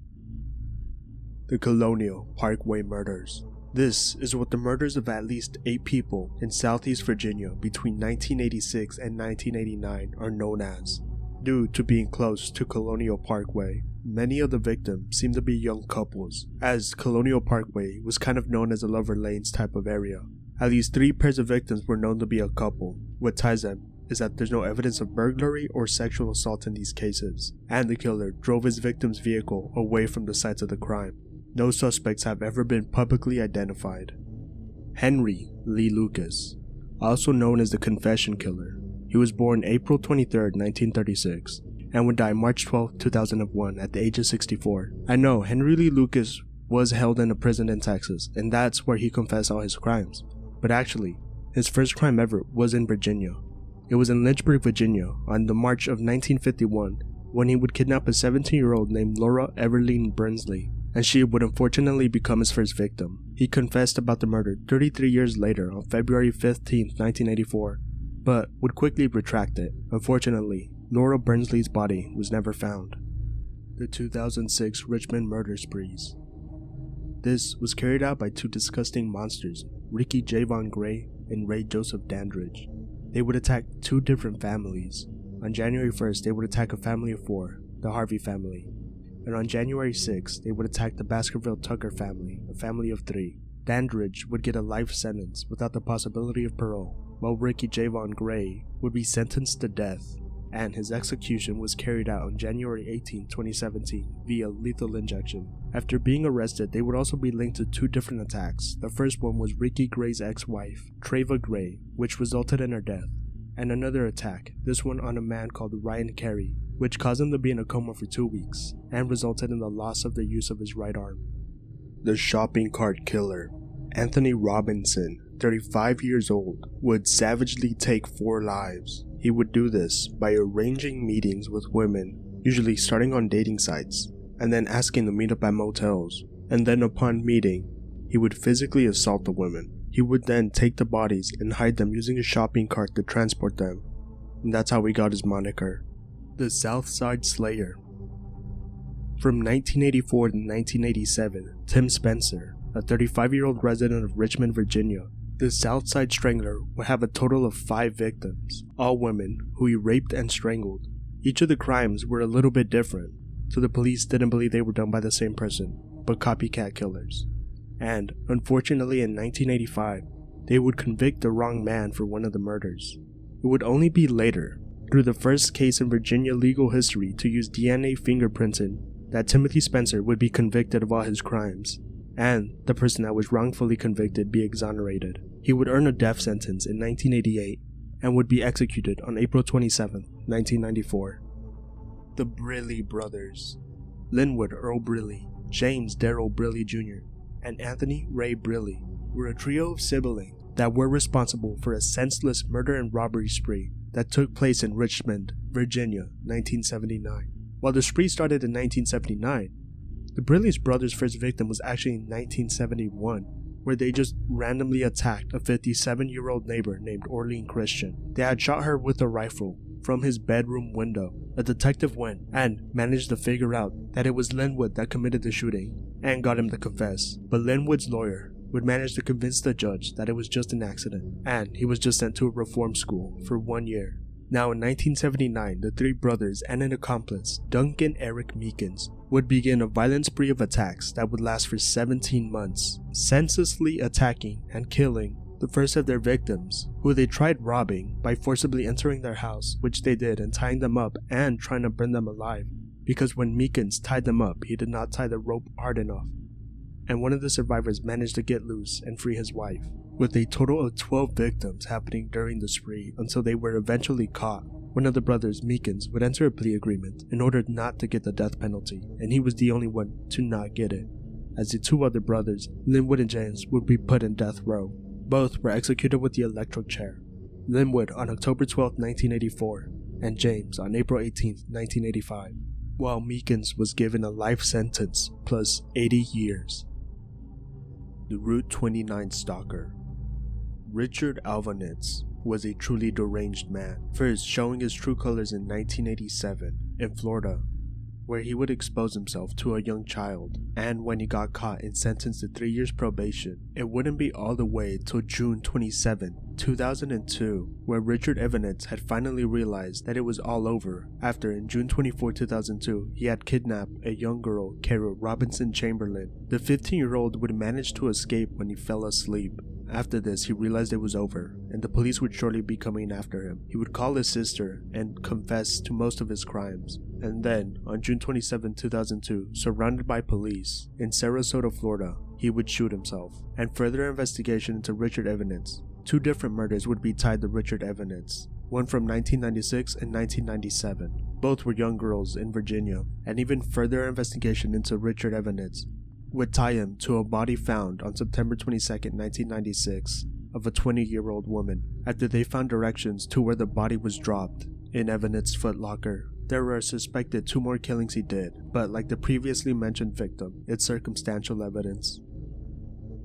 S1: The Colonial Parkway Murders. This is what the murders of at least 8 people in Southeast Virginia between 1986 and 1989 are known as. Due to being close to Colonial Parkway, many of the victims seem to be young couples, as Colonial Parkway was kind of known as a lover lanes type of area. At least 3 pairs of victims were known to be a couple. What ties them is that there's no evidence of burglary or sexual assault in these cases, and the killer drove his victim's vehicle away from the sites of the crime. No suspects have ever been publicly identified. Henry Lee Lucas, also known as the Confession Killer. He was born April 23, 1936, and would die March 12, 2001 at the age of 64. I know Henry Lee Lucas was held in a prison in Texas, and that's where he confessed all his crimes. But actually, his first crime ever was in Virginia. It was in Lynchburg, Virginia, on the March of 1951, when he would kidnap a 17-year-old named Laura Everline Brinsley, and she would unfortunately become his first victim. He confessed about the murder 33 years later on February 15, 1984, but would quickly retract it. Unfortunately, Laura Brinsley's body was never found. The 2006 Richmond murder sprees. This was carried out by 2 disgusting monsters, Ricky Javon Gray and Ray Joseph Dandridge. They would attack 2 different families. On January 1st, they would attack a family of 4, the Harvey family. And on January 6th, they would attack the Baskerville Tucker family, a family of 3. Dandridge would get a life sentence without the possibility of parole, while Ricky Javon Gray would be sentenced to death, and his execution was carried out on January 18, 2017 via lethal injection. After being arrested, they would also be linked to 2 different attacks. The first one was Ricky Gray's ex-wife, Treva Gray, which resulted in her death, and another attack, this one on a man called Ryan Carey, which caused him to be in a coma for 2 weeks, and resulted in the loss of the use of his right arm. The shopping cart killer. Anthony Robinson, 35 years old, would savagely take 4 lives. He would do this by arranging meetings with women, usually starting on dating sites, and then asking to meet up at motels, and then upon meeting, he would physically assault the women. He would then take the bodies and hide them using a shopping cart to transport them, and that's how he got his moniker. The Southside Slayer. From 1984 to 1987, Tim Spencer, a 35-year-old resident of Richmond, Virginia, the Southside Strangler would have a total of 5 victims, all women, who he raped and strangled. Each of the crimes were a little bit different, so the police didn't believe they were done by the same person, but copycat killers. And, unfortunately in 1985, they would convict the wrong man for one of the murders. It would only be later, through the first case in Virginia legal history to use DNA fingerprinting, that Timothy Spencer would be convicted of all his crimes, and the person that was wrongfully convicted be exonerated. He would earn a death sentence in 1988 and would be executed on April 27, 1994. The Briley Brothers. Linwood Earl Briley, James Darrell Briley Jr., and Anthony Ray Briley were a trio of siblings that were responsible for a senseless murder and robbery spree that took place in Richmond, Virginia, 1979. While the spree started in 1979, the Briley brothers' first victim was actually in 1971, where they just randomly attacked a 57-year-old neighbor named Orlean Christian. They had shot her with a rifle from his bedroom window. A detective went and managed to figure out that it was Linwood that committed the shooting and got him to confess, but Linwood's lawyer would manage to convince the judge that it was just an accident, and he was just sent to a reform school for 1 year. Now in 1979, the 3 brothers and an accomplice, Duncan Eric Meekins, would begin a violent spree of attacks that would last for 17 months, senselessly attacking and killing the first of their victims, who they tried robbing by forcibly entering their house, which they did, and tying them up and trying to burn them alive, because when Meekins tied them up, he did not tie the rope hard enough, and one of the survivors managed to get loose and free his wife, with a total of 12 victims happening during the spree until they were eventually caught. One of the brothers, Meekins, would enter a plea agreement in order not to get the death penalty, and he was the only one to not get it, as the 2 other brothers, Linwood and James, would be put in death row. Both were executed with the electric chair. Linwood on October 12, 1984, and James on April 18, 1985, while Meekins was given a life sentence plus 80 years. The Route 29 Stalker. Richard Alvanitz was a truly deranged man, first showing his true colors in 1987 in Florida, where he would expose himself to a young child, and when he got caught and sentenced to 3 years probation, it wouldn't be all the way till June 27, 2002, where Richard Alvanitz had finally realized that it was all over after in June 24, 2002, he had kidnapped a young girl, Carol Robinson Chamberlain. The 15-year-old would manage to escape when he fell asleep. After this, he realized it was over, and the police would shortly be coming after him. He would call his sister and confess to most of his crimes. And then, on June 27, 2002, surrounded by police in Sarasota, Florida, he would shoot himself. And further investigation into Richard Alvanitz. 2 different murders would be tied to Richard Alvanitz, one from 1996 and 1997. Both were young girls in Virginia, and even further investigation into Richard Alvanitz would tie him to a body found on September 22, 1996, of a 20-year-old woman, after they found directions to where the body was dropped in Alvanitz's footlocker. There were suspected 2 more killings he did, but like the previously mentioned victim, it's circumstantial evidence.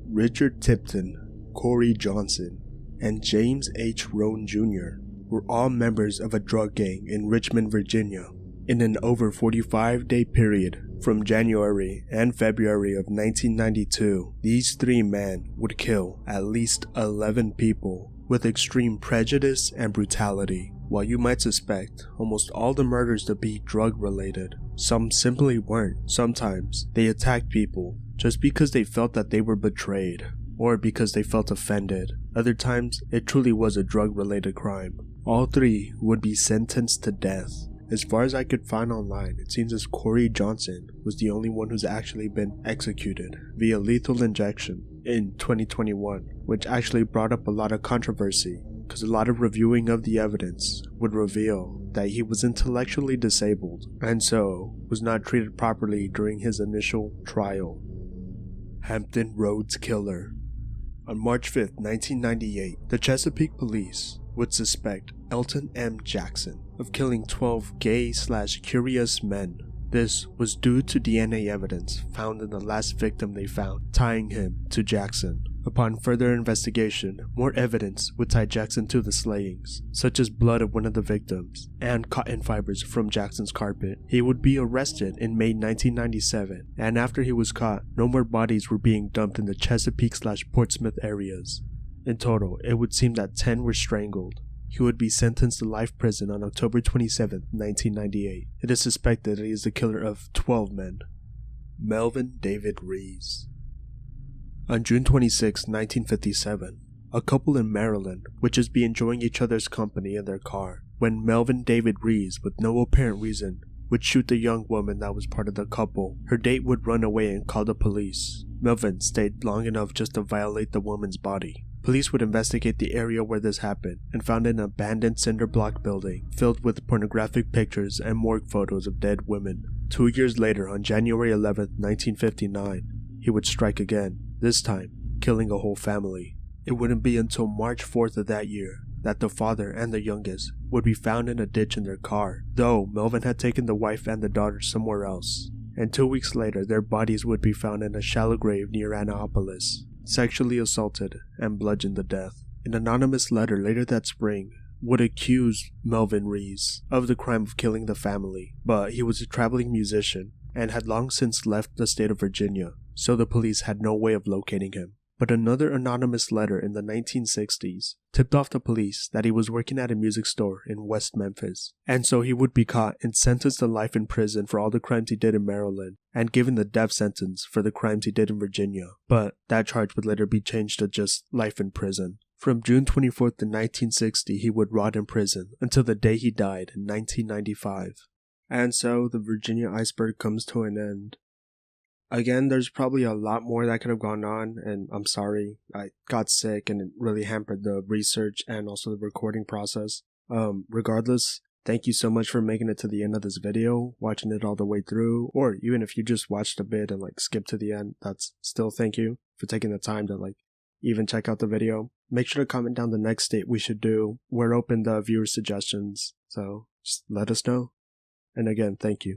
S1: Richard Tipton, Corey Johnson, and James H. Rohn Jr. were all members of a drug gang in Richmond, Virginia. In an over 45-day period from January and February of 1992, these 3 men would kill at least 11 people with extreme prejudice and brutality. While you might suspect almost all the murders to be drug-related, some simply weren't. Sometimes they attacked people just because they felt that they were betrayed, or because they felt offended. Other times, it truly was a drug-related crime. All 3 would be sentenced to death. As far as I could find online, it seems as Corey Johnson was the only one who's actually been executed via lethal injection in 2021, which actually brought up a lot of controversy because a lot of reviewing of the evidence would reveal that he was intellectually disabled and so was not treated properly during his initial trial. Hampton Roads Killer. On March 5, 1998, the Chesapeake Police would suspect Elton M. Jackson of killing 12 gay/curious men. This was due to DNA evidence found in the last victim they found, tying him to Jackson. Upon further investigation, more evidence would tie Jackson to the slayings, such as blood of one of the victims and cotton fibers from Jackson's carpet. He would be arrested in May 1997, and after he was caught, no more bodies were being dumped in the Chesapeake/Portsmouth areas. In total, it would seem that 10 were strangled. He would be sentenced to life prison on October 27, 1998. It is suspected that he is the killer of 12 men. Melvin David Rees. On June 26, 1957, a couple in Maryland would just be enjoying each other's company in their car when Melvin David Rees, with no apparent reason, would shoot the young woman that was part of the couple. Her date would run away and call the police. Melvin stayed long enough just to violate the woman's body. Police would investigate the area where this happened and found an abandoned cinder block building filled with pornographic pictures and morgue photos of dead women. 2 years later, on January 11, 1959, he would strike again, this time killing a whole family. It wouldn't be until March 4th of that year that the father and the youngest would be found in a ditch in their car, though Melvin had taken the wife and the daughter somewhere else. And 2 weeks later, their bodies would be found in a shallow grave near Annapolis, sexually assaulted and bludgeoned to death. An anonymous letter later that spring would accuse Melvin Rees of the crime of killing the family, but he was a traveling musician and had long since left the state of Virginia, so the police had no way of locating him. But another anonymous letter in the 1960s tipped off the police that he was working at a music store in West Memphis, and so he would be caught and sentenced to life in prison for all the crimes he did in Maryland, and given the death sentence for the crimes he did in Virginia. But that charge would later be changed to just life in prison. From June 24th to 1960, he would rot in prison until the day he died in 1995. And so the Virginia Iceberg comes to an end. Again, there's probably a lot more that could have gone on, and I'm sorry. I got sick and it really hampered the research and also the recording process. Regardless, thank you so much for making it to the end of this video, watching it all the way through, or even if you just watched a bit and skipped to the end, that's still thank you for taking the time to even check out the video. Make sure to comment down the next state we should do. We're open to viewer suggestions, so just let us know. And again, thank you.